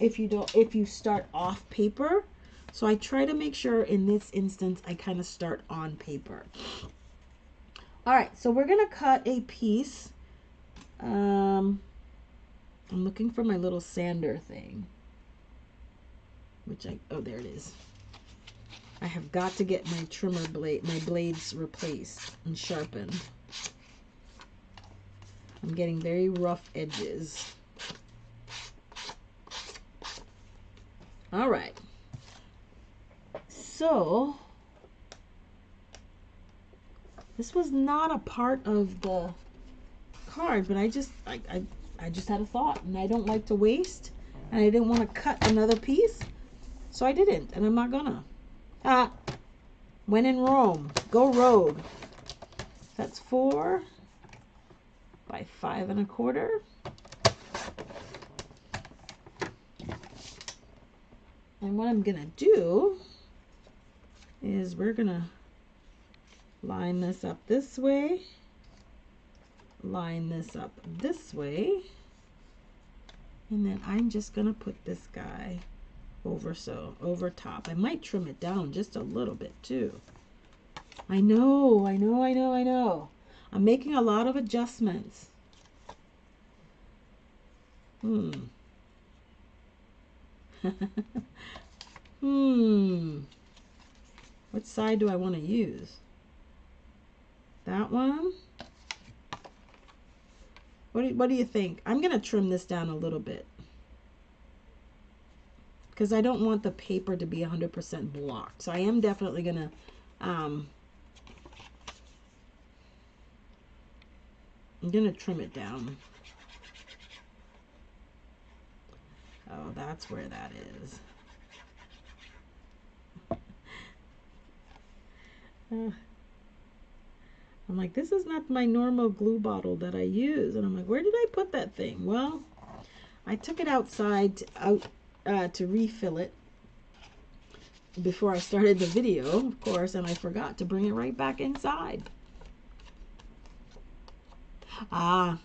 if you start off paper. So I try to make sure in this instance I kind of start on paper. All right, so we're gonna cut a piece. I'm looking for my little sander thing, oh, there it is. I have got to get my trimmer blade, my blades replaced and sharpened. I'm getting very rough edges. All right. So this was not a part of the card, but I just had a thought, and I don't like to waste, and I didn't want to cut another piece, so I didn't, and I'm not gonna. When in Rome, go rogue. That's 4 by 5 1/4. And what I'm gonna do is we're gonna line this up this way, line this up this way, and then I'm just gonna put this guy over top. I might trim it down just a little bit too. I know. I'm making a lot of adjustments. What side do I want to use? That one? What do you think? I'm going to trim this down a little bit, because I don't want the paper to be 100% blocked. So I am definitely going to I'm going to trim it down. Oh, that's where that is. I'm like, this is not my normal glue bottle that I use. And I'm like, where did I put that thing? Well, I took it outside to refill it before I started the video, of course, and I forgot to bring it right back inside.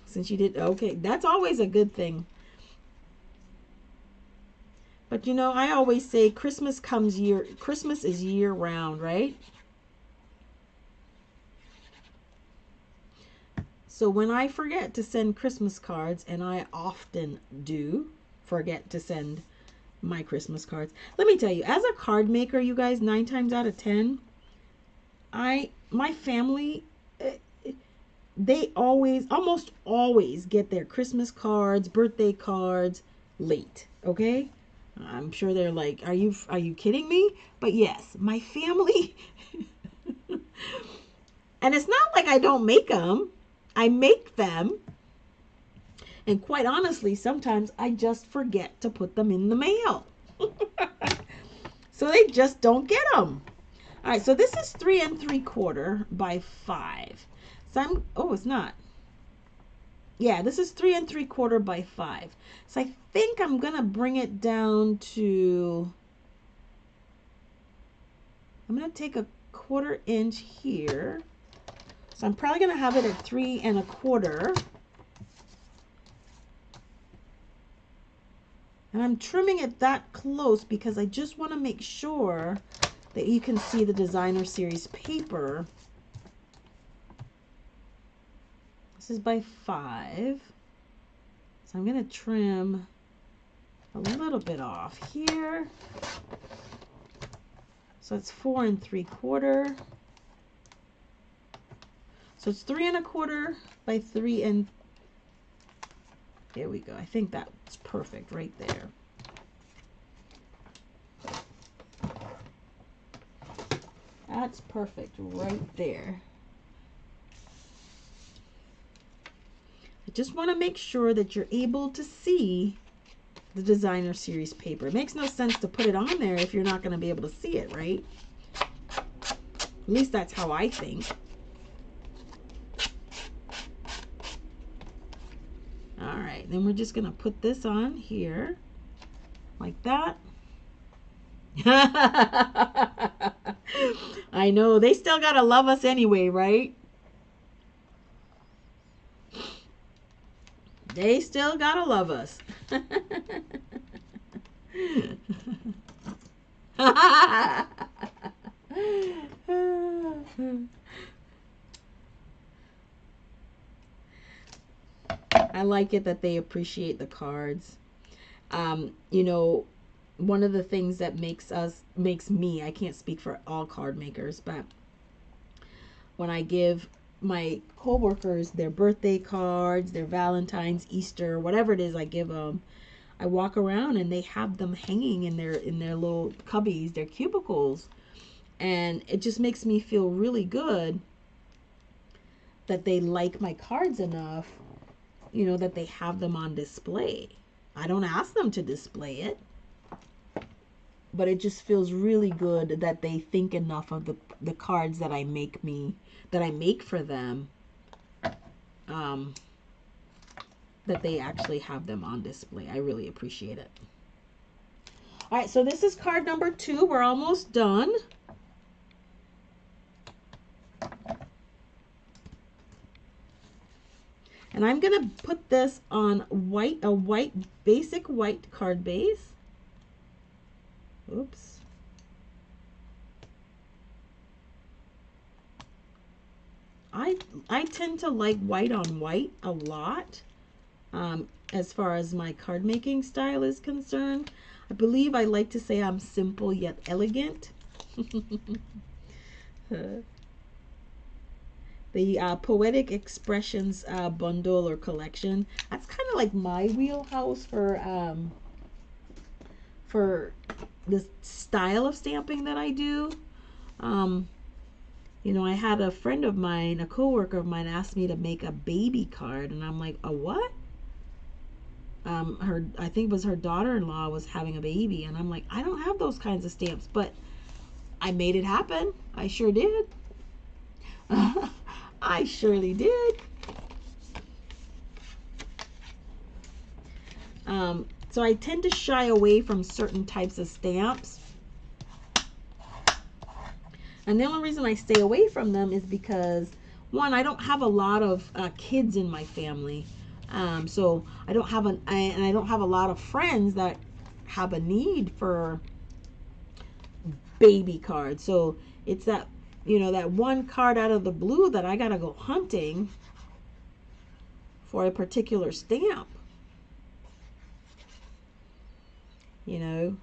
Since you did, okay, that's always a good thing. But you know, I always say Christmas is year round, right? So when I forget to send Christmas cards, and I often do forget to send my Christmas cards, let me tell you, as a card maker, you guys, 9 times out of 10, my family, they almost always get their Christmas cards, birthday cards late, okay? I'm sure they're like, are you kidding me? But yes, my family, and it's not like I don't make them. I make them, and quite honestly, sometimes I just forget to put them in the mail. So they just don't get them. All right, so this is 3 3/4 by 5. So it's not. Yeah, this is 3 3/4 by 5. So I think I'm gonna bring it down to, I'm gonna take a 1/4 inch here. So I'm probably gonna have it at 3 1/4. And I'm trimming it that close because I just want to make sure that you can see the designer series paper. This is by 5. So I'm going to trim a little bit off here. So it's 4 3/4. So it's 3 1/4 by 3 and there we go. I think that's perfect right there. That's perfect right there. I just want to make sure that you're able to see the designer series paper. It makes no sense to put it on there if you're not going to be able to see it, right? At least that's how I think. All right, then we're just going to put this on here like that. I know. They still gotta love us anyway, right? They still gotta love us. I like it that they appreciate the cards. You know, one of the things that makes me, I can't speak for all card makers, but when I give my coworkers their birthday cards, their Valentine's, Easter, whatever it is I give them, I walk around and they have them hanging in their little cubbies, their cubicles, and it just makes me feel really good that they like my cards enough, you know, that they have them on display. I don't ask them to display it, but it just feels really good that they think enough of the cards that I make for them, that they actually have them on display. I really appreciate it. All right, so this is card number 2. We're almost done. And I'm gonna put this on a white, basic white card base. Oops. I tend to like white on white a lot, as far as my card making style is concerned. I believe I like to say I'm simple yet elegant. The Poetic Expressions bundle or collection, that's kind of like my wheelhouse for the style of stamping that I do. You know, I had a friend of mine, a coworker of mine, asked me to make a baby card, and I'm like, a what? I think it was her daughter-in-law was having a baby, and I'm like, I don't have those kinds of stamps, but I made it happen. I sure did. I surely did. So I tend to shy away from certain types of stamps. And the only reason I stay away from them is because, one, I don't have a lot of kids in my family. So I don't have I don't have a lot of friends that have a need for baby cards. So it's that, you know, that one card out of the blue that I gotta go hunting for a particular stamp. You know,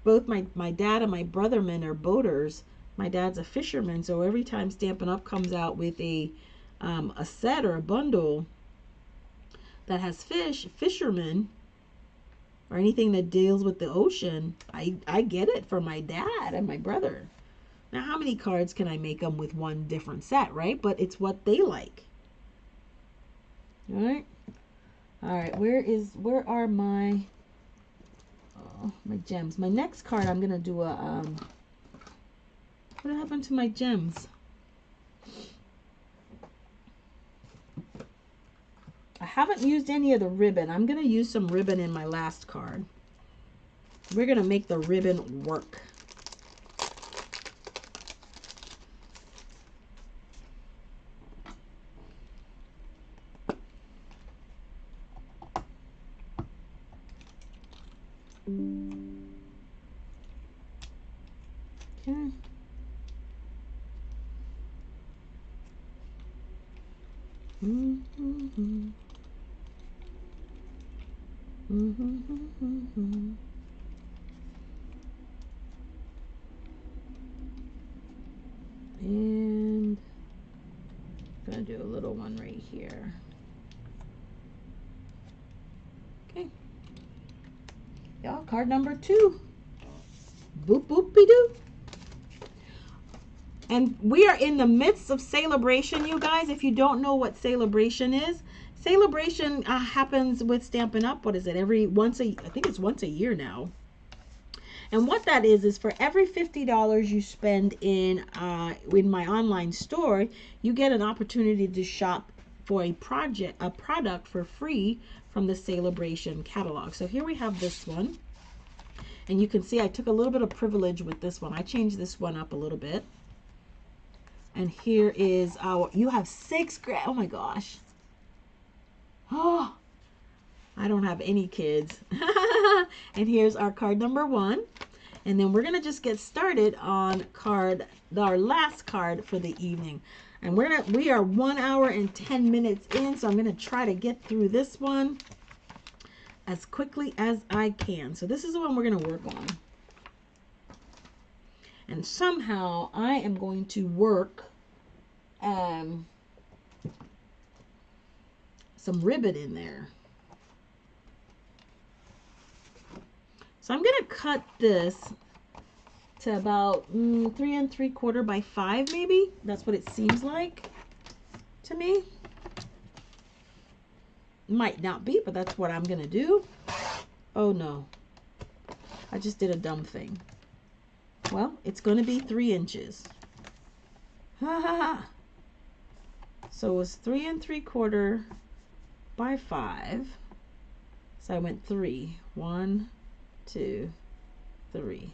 both my dad and my brotherman are boaters. My dad's a fisherman, so every time Stampin' Up comes out with a set or a bundle that has fishermen, or anything that deals with the ocean, I get it for my dad and my brother. Now, how many cards can I make them with one different set, right? But it's what they like. All right. All right. Where are my gems? My next card, I'm gonna do a what happened to my gems? I haven't used any of the ribbon. I'm gonna use some ribbon in my last card. We're gonna make the ribbon work. Okay. And I'm gonna do a little one right here. Okay. Y'all, card number 2. Boop boopy doo. And we are in the midst of celebration, you guys. If you don't know what celebration is, celebration happens with Stampin' Up. What is it? I think it's once a year now. And what that is for every $50 you spend in my online store, you get an opportunity to shop for a product for free from the celebration catalog. So here we have this one. And you can see I took a little bit of privilege with this one. I changed this one up a little bit. And here is our, you have 6 grams. Oh my gosh. Oh, I don't have any kids. And here's our card number 1. And then we're going to just get started on our last card for the evening. And we are 1 hour and 10 minutes in, so I'm going to try to get through this one as quickly as I can. So this is the one we're going to work on. And somehow I am going to work some ribbon in there. So I'm going to cut this to about 3 3/4 by 5 maybe. That's what it seems like to me. Might not be, but that's what I'm going to do. Oh no. I just did a dumb thing. Well, it's going to be 3 inches. Ha ha ha. So it was 3 3/4 by 5. So I went 3. 1, 2, 3.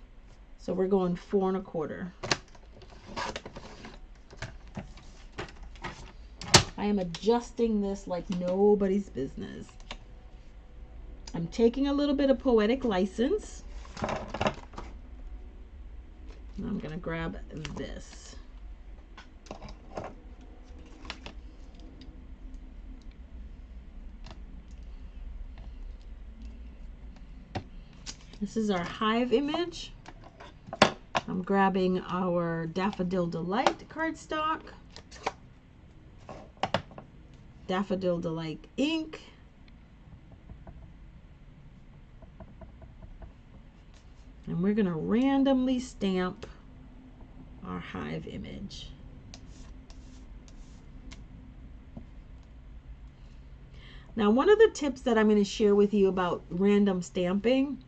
So we're going 4 1/4. I am adjusting this like nobody's business. I'm taking a little bit of poetic license. I'm going to grab this. This is our hive image. I'm grabbing our Daffodil Delight cardstock. Daffodil Delight ink. And we're going to randomly stamp our hive image. Now, one of the tips that I'm going to share with you about random stamping,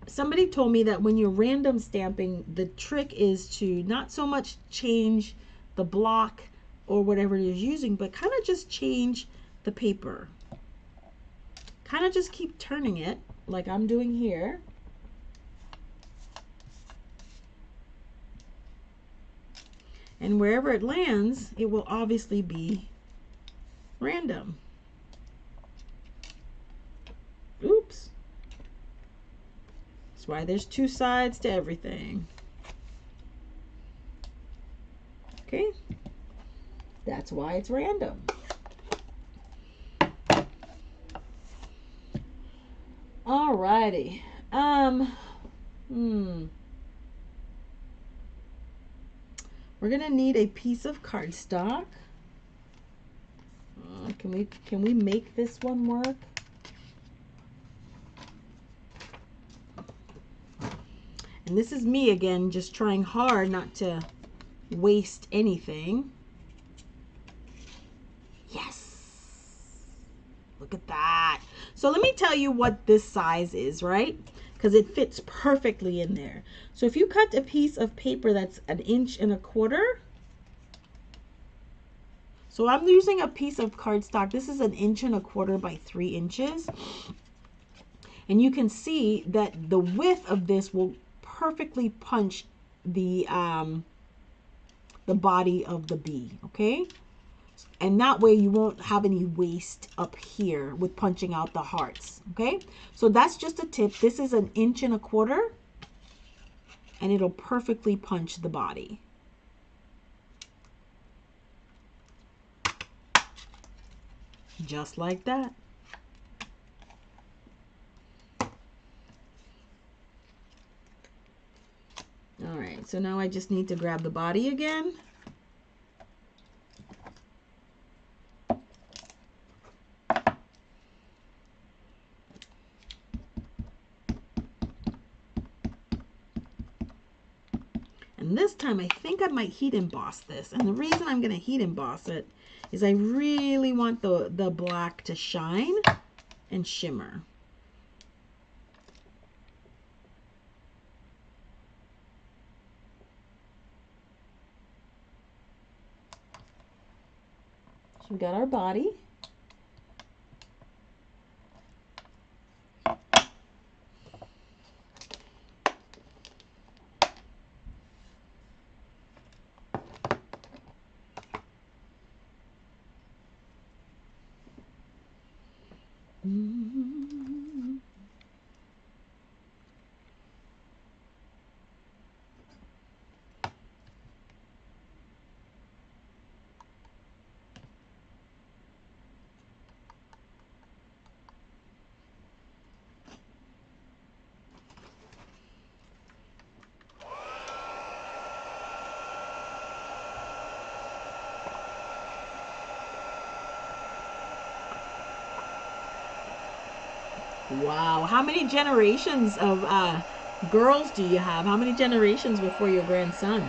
somebody told me that when you're random stamping, the trick is to not so much change the block or whatever you're using, but kind of just change the paper. Kind of just keep turning it like I'm doing here. And wherever it lands, it will obviously be random. Oops. That's why there's 2 sides to everything. Okay? That's why it's random. Alrighty. We're gonna need a piece of cardstock. Can we make this one work? And this is me again, just trying hard not to waste anything. Yes. Look at that. So let me tell you what this size is, right? Because it fits perfectly in there. So if you cut a piece of paper that's 1 1/4 inches, so I'm using a piece of cardstock. This is 1 1/4 inches by 3 inches. And you can see that the width of this will perfectly punch the body of the bee, okay? And that way you won't have any waste up here with punching out the hearts, okay? So that's just a tip. This is 1 1/4 inches, and it'll perfectly punch the body. Just like that. All right, so now I just need to grab the body again. And this time I think I might heat emboss this. And the reason I'm going to heat emboss it is I really want the black to shine and shimmer. So we got our body. Wow. How many generations of girls do you have? How many generations before your grandson?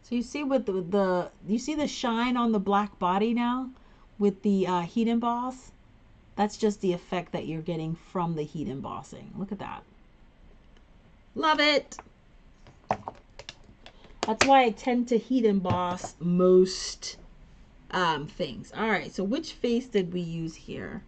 So you see with you see the shine on the black body now with the heat emboss? That's just the effect that you're getting from the heat embossing. Look at that. Love it. That's why I tend to heat emboss most things. All right, so which face did we use here?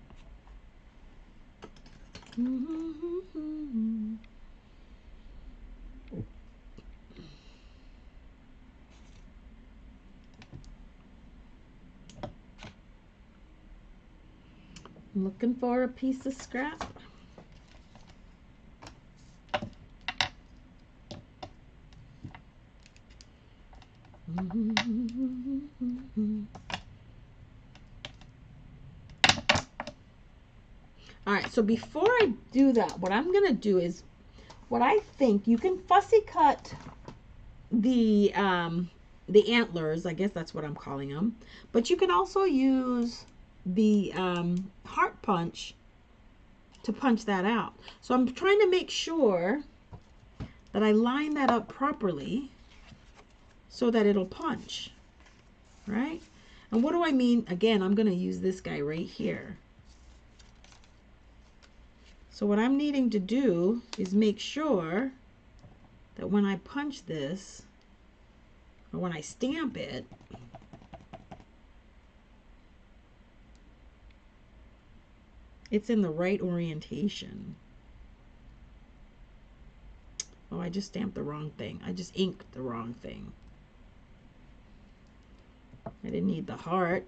I'm looking for a piece of scrap. All right, so before I do that, what I'm gonna do is, what I think, you can fussy cut the antlers, I guess that's what I'm calling them, but you can also use the heart punch to punch that out. So I'm trying to make sure that I line that up properly so that it'll punch, right? And what do I mean? Again, I'm going to use this guy right here. So what I'm needing to do is make sure that when I punch this, or when I stamp it, it's in the right orientation. Oh, I just stamped the wrong thing. I just inked the wrong thing. I didn't need the heart.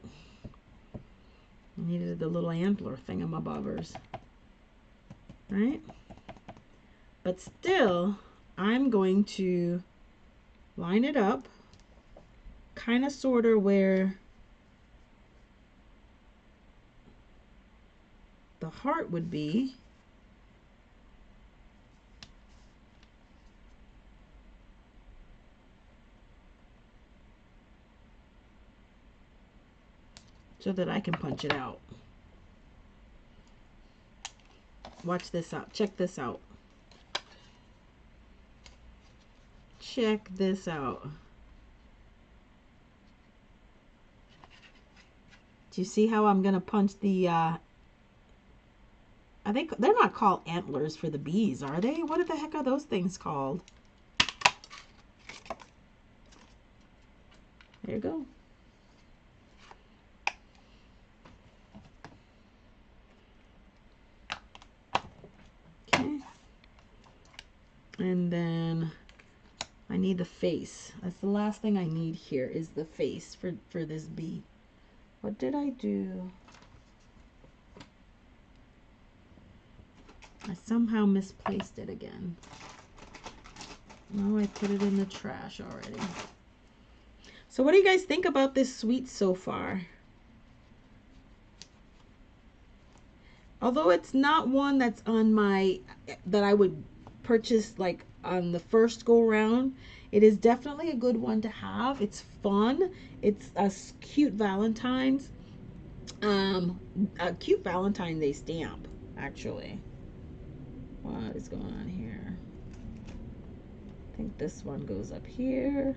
I needed the little antler thingamabobbers, right? But still, I'm going to line it up, kind of sort of where the heart would be. So that I can punch it out. Watch this out. Check this out. Check this out. Do you see how I'm going to punch the, I think they're not called antlers for the bees, are they? What the heck are those things called? There you go. Okay. And then I need the face. That's the last thing I need here, is the face for this bee. What did I do? I somehow misplaced it again. Oh, I put it in the trash already. So what do you guys think about this suite so far? Although it's not one that's on my, that I would purchase like on the first go round, it is definitely a good one to have. It's fun. It's a cute Valentine's. A cute Valentine Day stamp, actually. What is going on here? I think this one goes up here,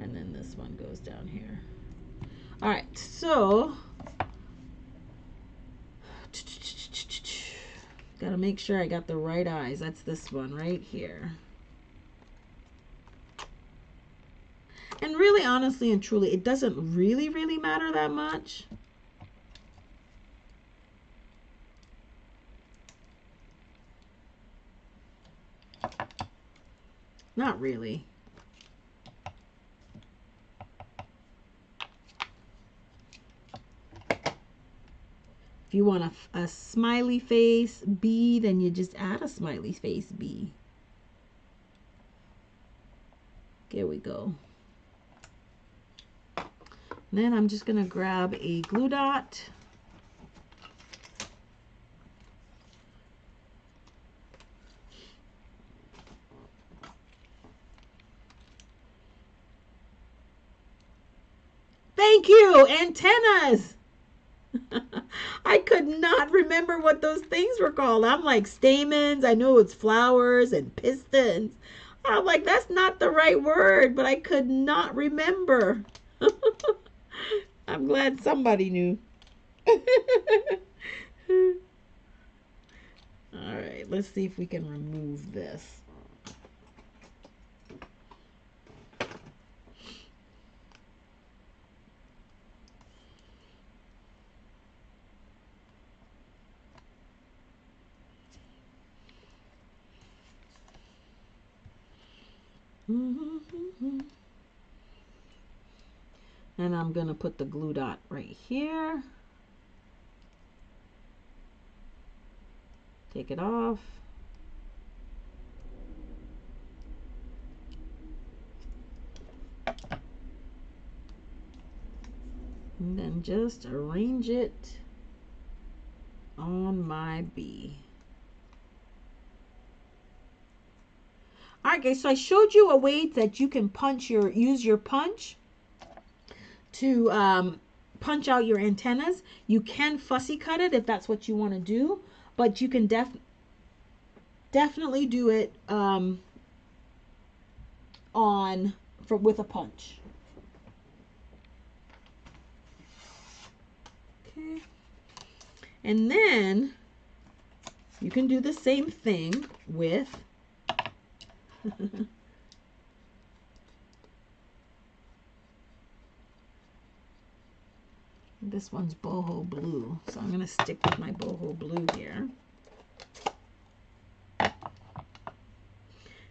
and then this one goes down here. All right, so gotta make sure I got the right eyes. That's this one right here. And really, honestly and truly, it doesn't really matter that much. Not really. If you want a smiley face bee, then you just add a smiley face bee. There we go. Then I'm just going to grab a glue dot. Thank you, antennas. I could not remember what those things were called. I'm like, stamens. I know it's flowers and pistons. I'm like, that's not the right word, but I could not remember. I'm glad somebody knew. All right, let's see if we can remove this. And I'm going to put the glue dot right here. Take it off. And then just arrange it on my bee. All right, guys, so I showed you a way that you can use your punch to punch out your antennas. You can fussy cut it if that's what you want to do, but you can definitely do it with a punch. Okay, and then you can do the same thing with this one's boho blue, so I'm going to stick with my boho blue here.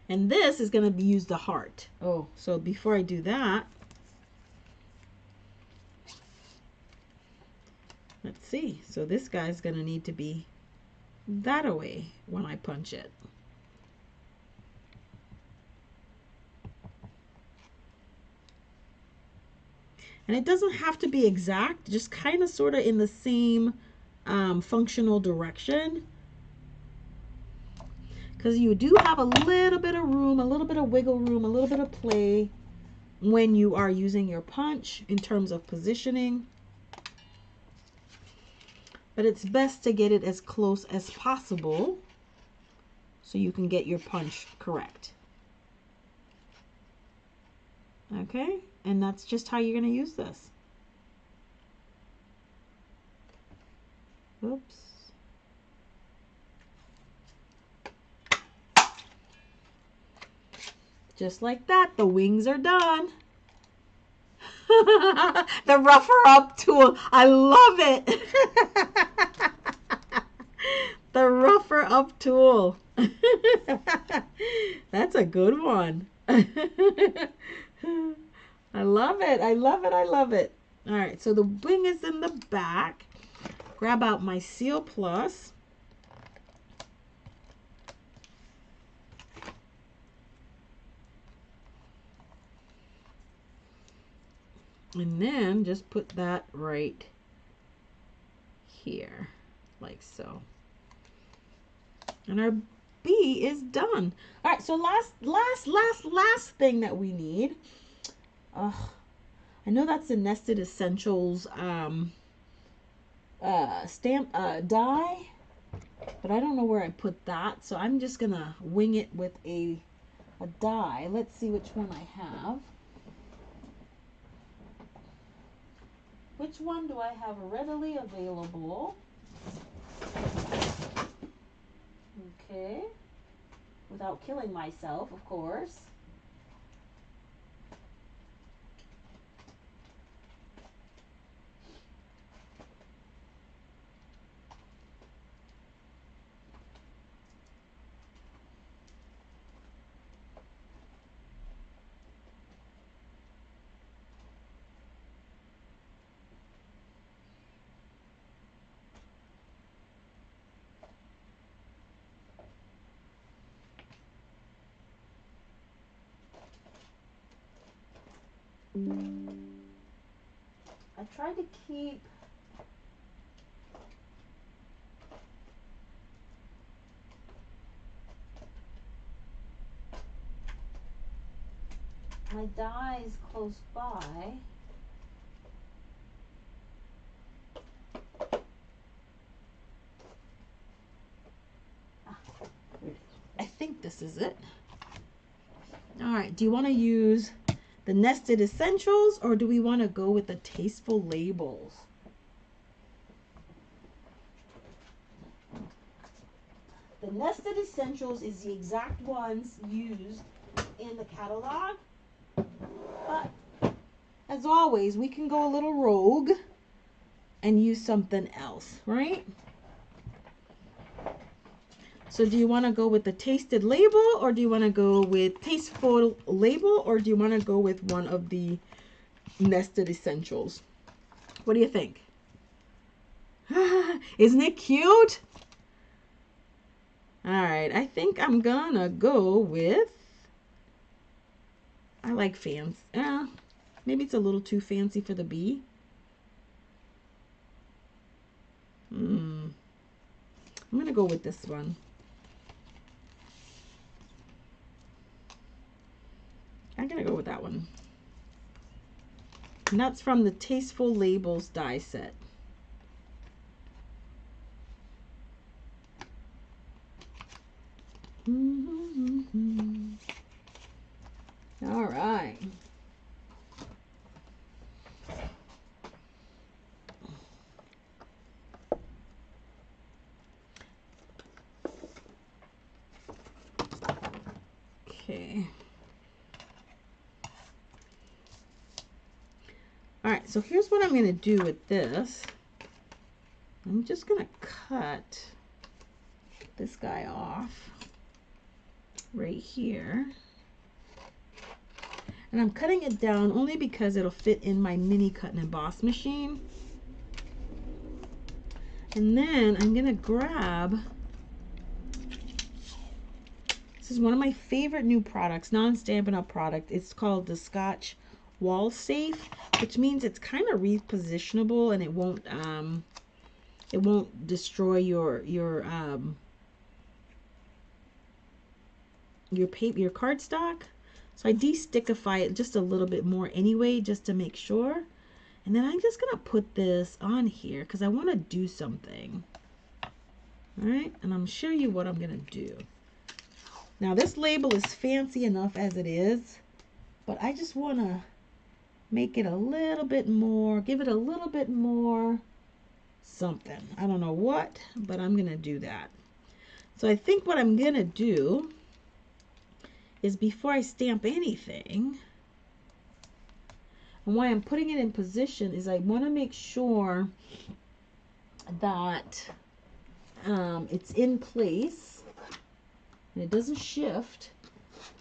And this is going to use the heart. Oh, so before I do that, let's see. So this guy's going to need to be that away when I punch it. And it doesn't have to be exact, just kind of sort of in the same functional direction. Because you do have a little bit of room, a little bit of wiggle room, a little bit of play when you are using your punch in terms of positioning. But it's best to get it as close as possible so you can get your punch correct. Okay? And that's just how you're going to use this. Oops. Just like that, the wings are done. The rougher up tool. I love it. The rougher up tool. That's a good one. I love it. I love it. I love it. All right, so the wing is in the back. Grab out my Seal Plus. And then just put that right here, like so. And our bee is done. All right, so last thing that we need. I know that's the Nested Essentials stamp die, but I don't know where I put that, so I'm just gonna wing it with a die. Let's see which one I have. Which one do I have readily available? Okay, without killing myself, of course. I tried to keep my dies close by. I think this is it. All right, do you want to use the nested essentials or do we want to go with the tasteful labels? The nested essentials is the exact ones used in the catalog, but as always, we can go a little rogue and use something else, right? So do you want to go with the tasted label or do you want to go with tasteful label or do you want to go with one of the nested essentials? What do you think? Isn't it cute? All right, I think I'm gonna go with, I like fancy. Maybe it's a little too fancy for the bee. I'm gonna go with this one. I'm gonna go with that one. And that's from the Tasteful Labels die set. All right. Okay. All right, so here's what I'm going to do with this. I'm just going to cut this guy off right here. And I'm cutting it down only because it'll fit in my mini cut and emboss machine. And then I'm going to grab, this is one of my favorite new products, non-Stampin' Up product. It's called the Scotch Wall Safe, which means it's kind of repositionable and it won't destroy your paper, your cardstock. So I de-stickify it just a little bit more anyway, just to make sure. And then I'm just gonna put this on here because I want to do something. All right, and I'm show you what I'm gonna do. Now this label is fancy enough as it is, but I just want to make it a little bit more, give it a little bit more something. I don't know what, but I'm gonna do that. So I think what I'm gonna do is, before I stamp anything, and why I'm putting it in position is I want to make sure that it's in place and it doesn't shift.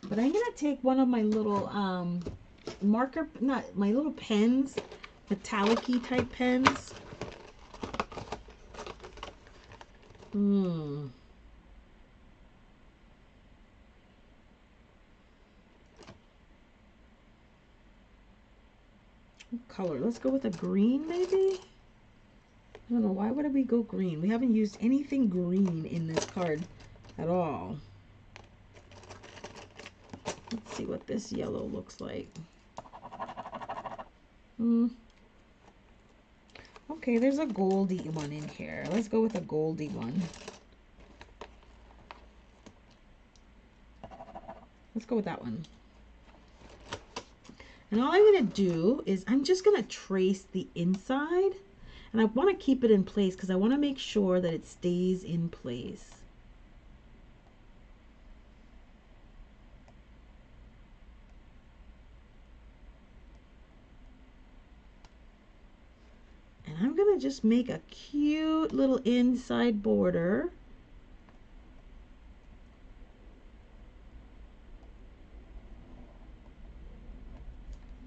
But I'm gonna take one of my little my little pens, metallic-y type pens. What color? Let's go with a green, maybe? I don't know. Why would we go green? We haven't used anything green in this card at all. Let's see what this yellow looks like. Okay, there's a goldy one in here. Let's go with a goldy one. Let's go with that one. And all I'm going to do is I'm just going to trace the inside. And I want to keep it in place because I want to make sure that it stays in place. And I'm going to just make a cute little inside border.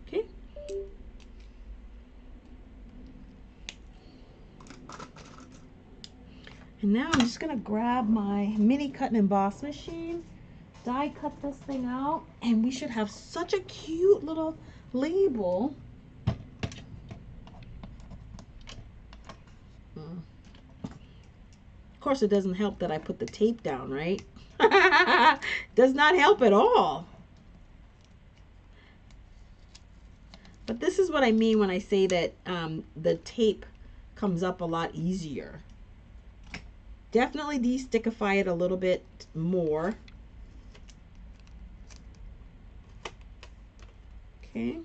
Okay. And now I'm just going to grab my mini cut and emboss machine, die cut this thing out, and we should have such a cute little label. Of course, it doesn't help that I put the tape down, right? Does not help at all. But this is what I mean when I say that the tape comes up a lot easier. Definitely de-stickify it a little bit more. Okay.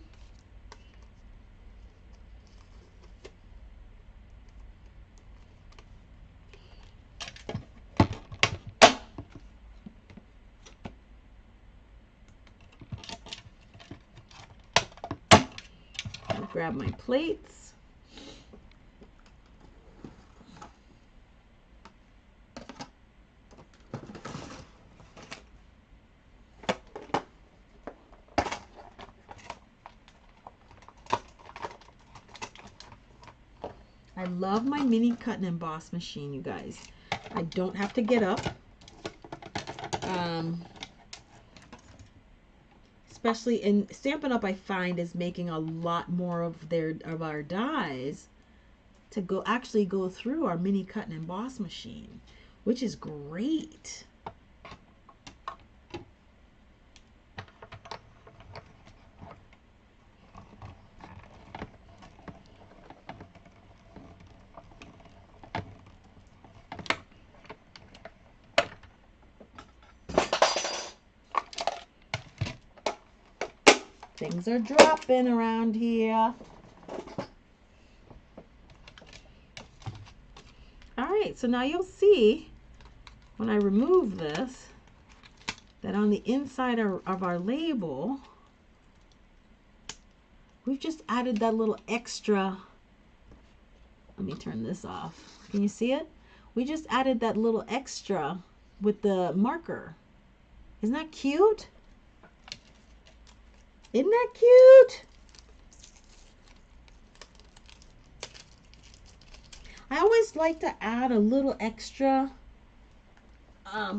I'll grab my plates. I love my mini cut and emboss machine, you guys. I don't have to get up. Especially in Stampin' Up, I find is making a lot more of our dies to actually go through our mini cut and emboss machine, which is great. Things are dropping around here. All right, so now you'll see when I remove this that on the inside of our label, we've just added that little extra. Let me turn this off. Can you see it? We just added that little extra with the marker. Isn't that cute? Isn't that cute? I always like to add a little extra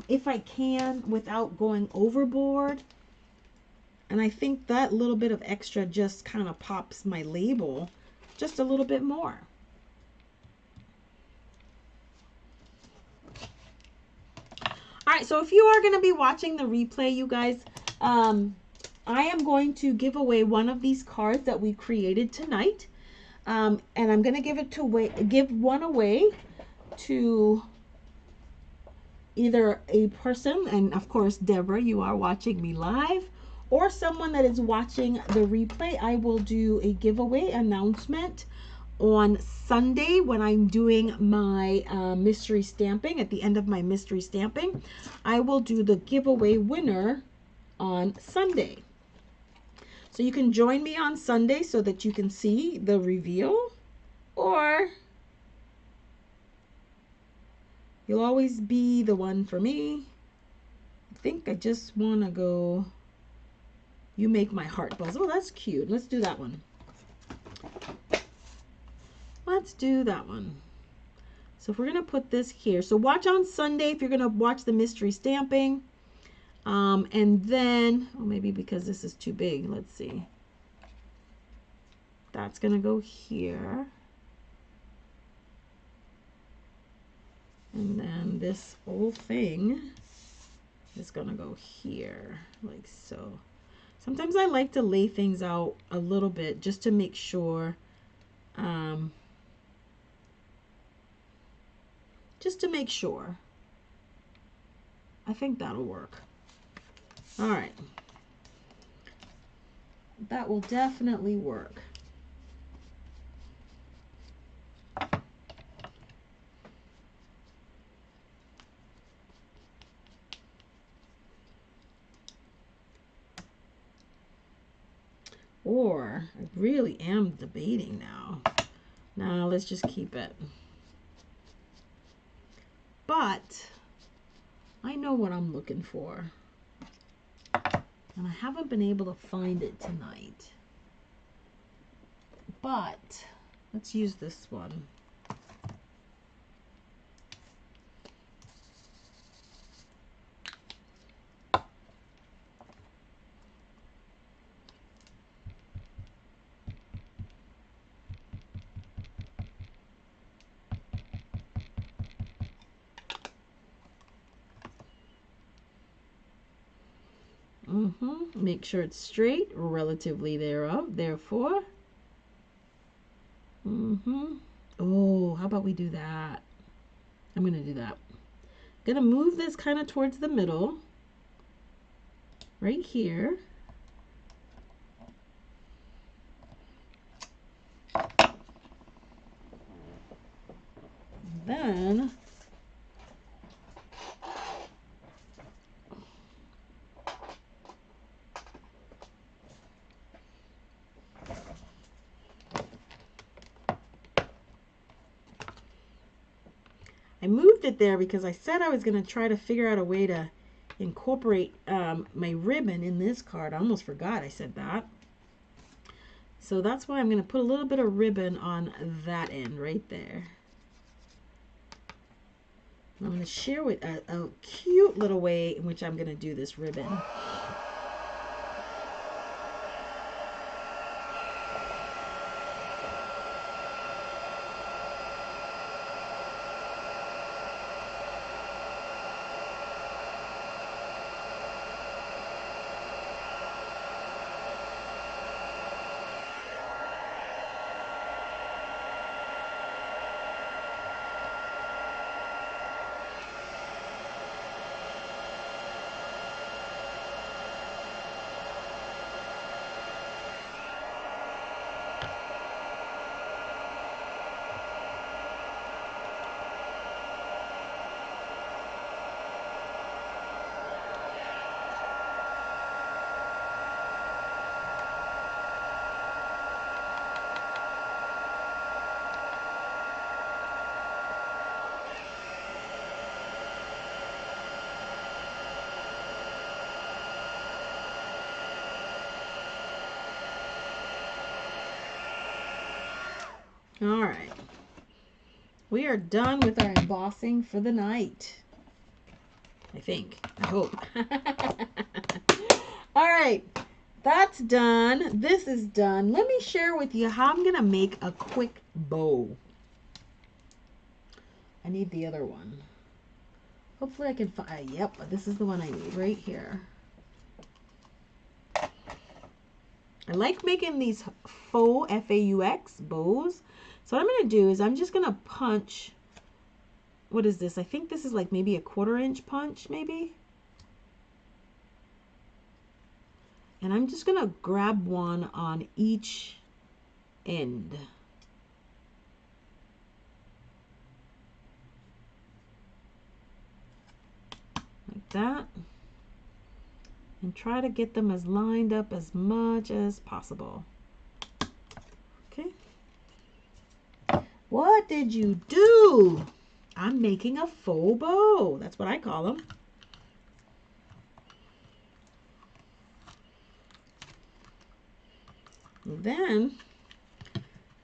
if I can without going overboard. And I think that little bit of extra just kind of pops my label just a little bit more. All right, so if you are going to be watching the replay, you guys, I am going to give away one of these cards that we created tonight. And I'm going to give one away to either a person, and of course, Deborah, you are watching me live, or someone that is watching the replay. I will do a giveaway announcement on Sunday when I'm doing my mystery stamping. At the end of my mystery stamping, I will do the giveaway winner on Sunday. So you can join me on Sunday so that you can see the reveal, or you'll always be the one for me. I think I just want to go, you make my heart buzz. Oh, that's cute. Let's do that one. Let's do that one. So if we're going to put this here. So watch on Sunday if you're going to watch the mystery stamping. And then, oh, maybe because this is too big, let's see. That's going to go here. And then this whole thing is going to go here, like so. Sometimes I like to lay things out a little bit just to make sure, I think that'll work. All right. That will definitely work. Or I really am debating now. Now let's just keep it. But I know what I'm looking for. And I haven't been able to find it tonight. But let's use this one. Make sure it's straight, relatively thereof, therefore. Oh, how about we do that? I'm going to do that. I'm going to move this kind of towards the middle, right here. Then I moved it there because I said I was going to try to figure out a way to incorporate my ribbon in this card. I almost forgot I said that. So that's why I'm going to put a little bit of ribbon on that end right there. I'm going to share with a cute little way in which I'm going to do this ribbon. All right, we are done with our embossing for the night. I think, I hope. All right, that's done. This is done. Let me share with you how I'm gonna make a quick bow. I need the other one. Hopefully I can find, yep, this is the one I need right here. I like making these faux, F-A-U-X, bows. So what I'm going to do is I'm just going to punch, what is this? I think this is like maybe a 1/4 inch punch, maybe. And I'm just going to grab one on each end. Like that. And try to get them as lined up as much as possible. Okay. What did you do? I'm making a faux bow. That's what I call them. And then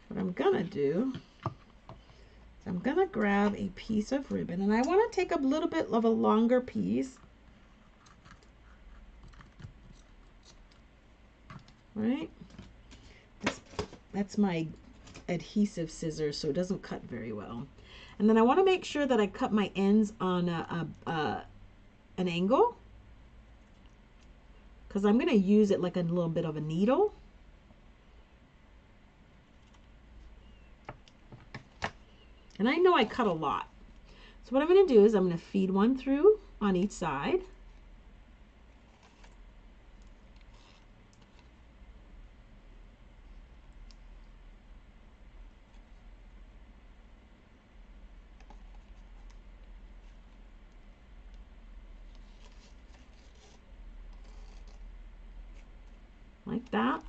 what I'm gonna do is I'm gonna grab a piece of ribbon, and I want to take a little bit of a longer piece. Right? That's my adhesive scissors, so it doesn't cut very well. And then I want to make sure that I cut my ends on an angle, because I'm going to use it like a little bit of a needle. And I know I cut a lot. So what I'm going to do is I'm going to feed one through on each side. Like that,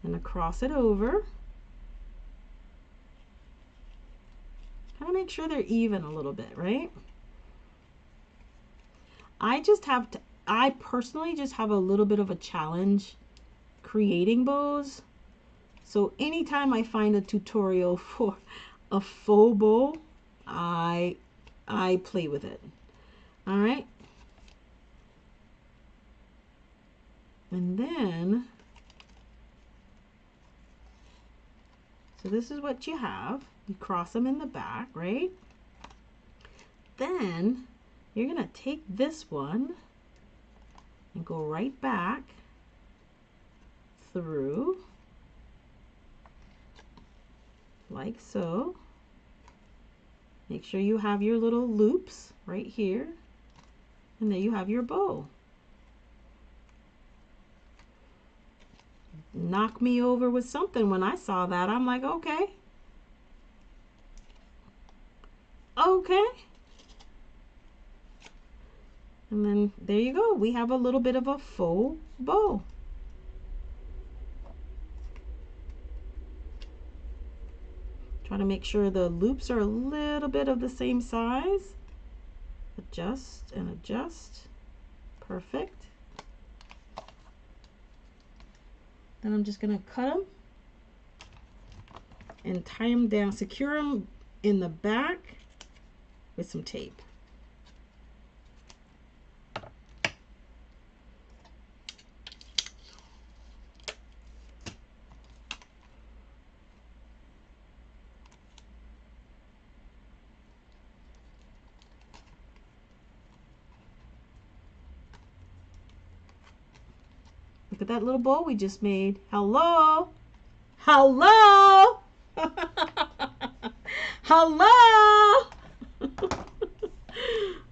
and across it over. Kind of make sure they're even a little bit, right? I personally just have a little bit of a challenge creating bows. So anytime I find a tutorial for a faux bow, I play with it. All right. And then, so this is what you have. You cross them in the back, right? Then you're going to take this one and go right back through like so. Make sure you have your little loops right here, and there you have your bow. Knock me over with something when I saw that. I'm like, okay. Okay. And then there you go. We have a little bit of a faux bow. Try to make sure the loops are a little bit of the same size. Adjust and adjust. Perfect. Then I'm just going to cut them and tie them down, secure them in the back with some tape. Look at that little bow we just made. Hello? Hello? Hello?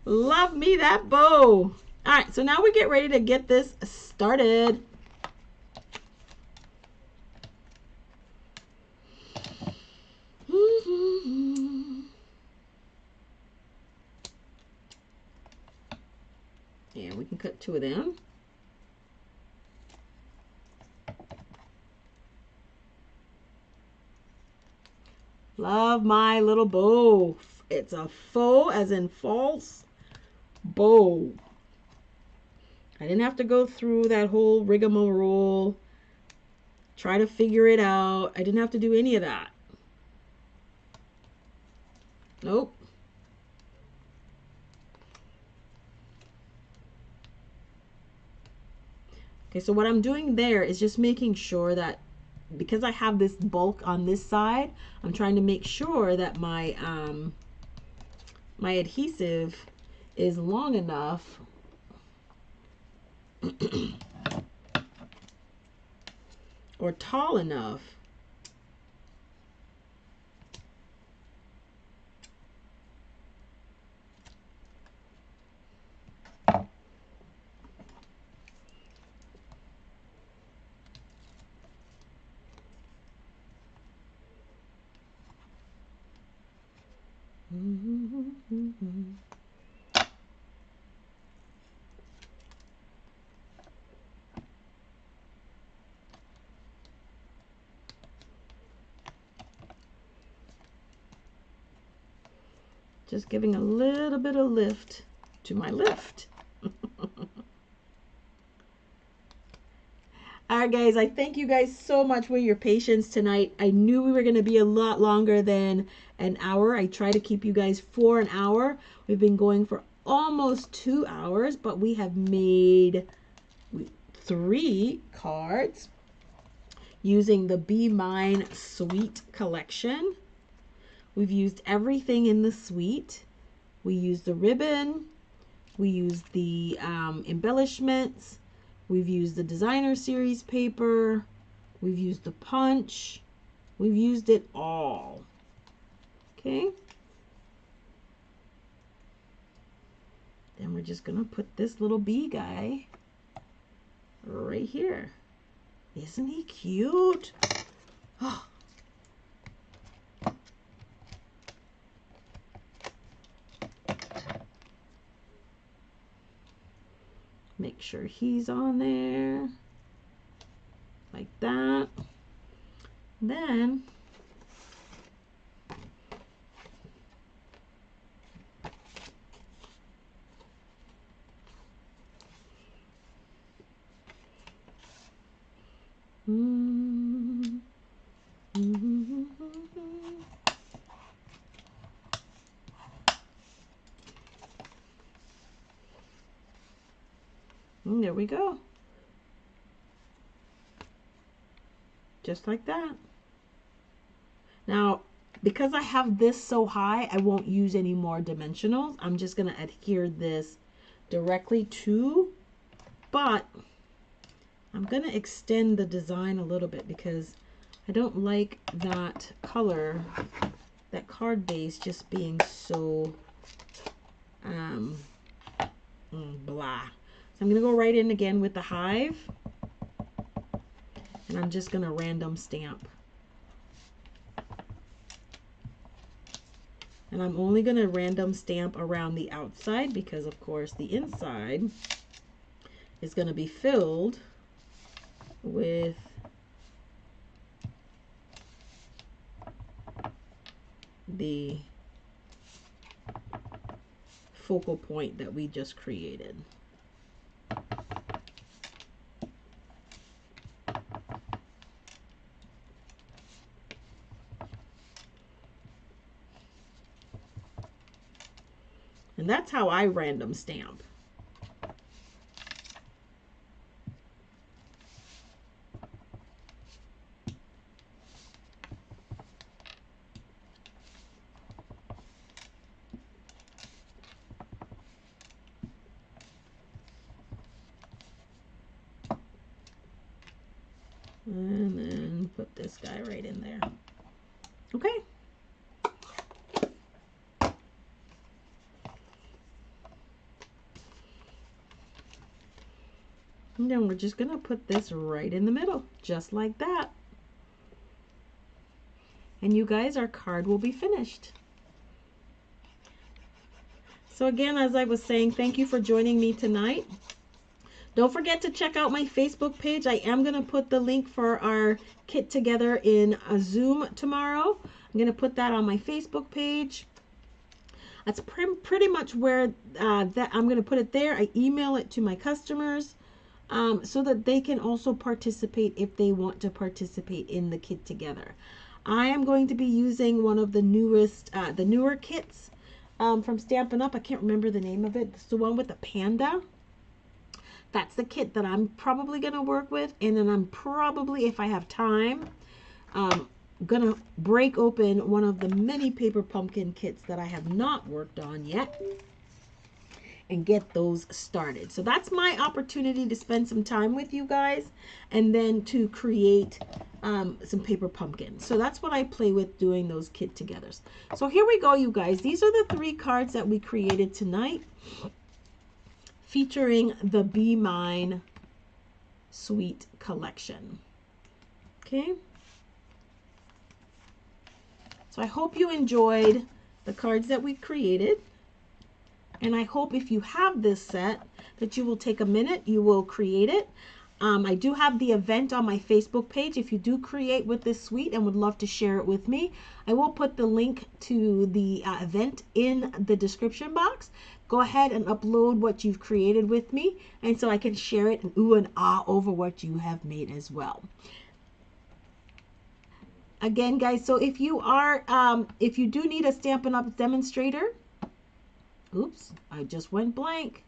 Love me that bow. All right, so now we get ready to get this started. Yeah, we can cut 2 of them. Love my little bow. It's a faux, as in false, bow. I didn't have to go through that whole rigmarole, try to figure it out. I didn't have to do any of that. Nope. Okay, so what I'm doing there is just making sure that, because I have this bulk on this side, I'm trying to make sure that my my adhesive is long enough or tall enough just giving a little bit of lift to my lift. All right, guys, I thank you guys so much for your patience tonight. I knew we were going to be a lot longer than an hour. I try to keep you guys for an hour. We've been going for almost 2 hours, but we have made 3 cards using the Be Mine Suite collection. We've used everything in the suite. We used the ribbon. We used the embellishments. We've used the designer series paper. We've used the punch. We've used it all. Okay. Then we're just going to put this little bee guy right here. Isn't he cute? Oh. Make sure he's on there like that. Then there we go. Just like that. Now, because I have this so high, I won't use any more dimensionals. I'm just going to adhere this directly to but I'm going to extend the design a little bit because I don't like that color, that card base just being so blah. So I'm going to go right in again with the hive, and I'm just going to random stamp. And I'm only going to random stamp around the outside because, of course, the inside is going to be filled with the focal point that we just created. And that's how I random stamp. And then put this guy right in there. Okay. And then we're just going to put this right in the middle, just like that. And you guys, our card will be finished. So again, as I was saying, thank you for joining me tonight. Don't forget to check out my Facebook page. I am going to put the link for our kit together in a Zoom tomorrow. I'm going to put that on my Facebook page. That's pretty much where that I'm going to put it there. I email it to my customers so that they can also participate if they want to participate in the kit together. I am going to be using one of the newer kits from Stampin' Up. I can't remember the name of it. It's the one with the panda. That's the kit that I'm probably going to work with. And then I'm probably, if I have time, going to break open one of the many paper pumpkin kits that I have not worked on yet and get those started. So that's my opportunity to spend some time with you guys and then to create some paper pumpkins. So that's what I play with doing those kit togethers. So here we go, you guys. These are the 3 cards that we created tonight, featuring the Be Mine Sweet collection. Okay. So I hope you enjoyed the cards that we created. And I hope if you have this set that you will take a minute, you will create it. I do have the event on my Facebook page. If you do create with this suite and would love to share it with me, I will put the link to the event in the description box. Go ahead and upload what you've created with me, and so I can share it and ooh and ah over what you have made as well. Again, guys, so if you do need a Stampin' Up demonstrator, oops, I just went blank.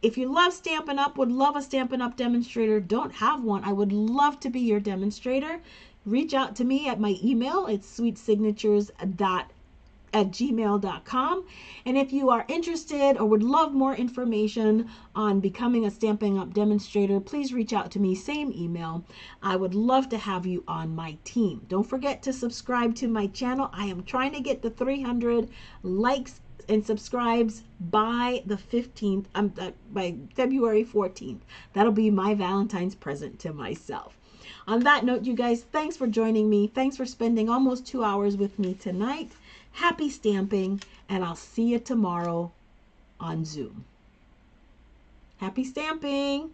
If you love Stampin' Up, would love a Stampin' Up demonstrator, don't have one, I would love to be your demonstrator. Reach out to me at my email. It's sweetsignatures@gmail.com. And if you are interested or would love more information on becoming a Stampin' Up demonstrator, please reach out to me, same email. I would love to have you on my team. Don't forget to subscribe to my channel. I am trying to get the 300 likes and subscribes by the 15th, by February 14th. That'll be my Valentine's present to myself. On that note, you guys, thanks for joining me. Thanks for spending almost 2 hours with me tonight. Happy stamping, and I'll see you tomorrow on Zoom. Happy stamping!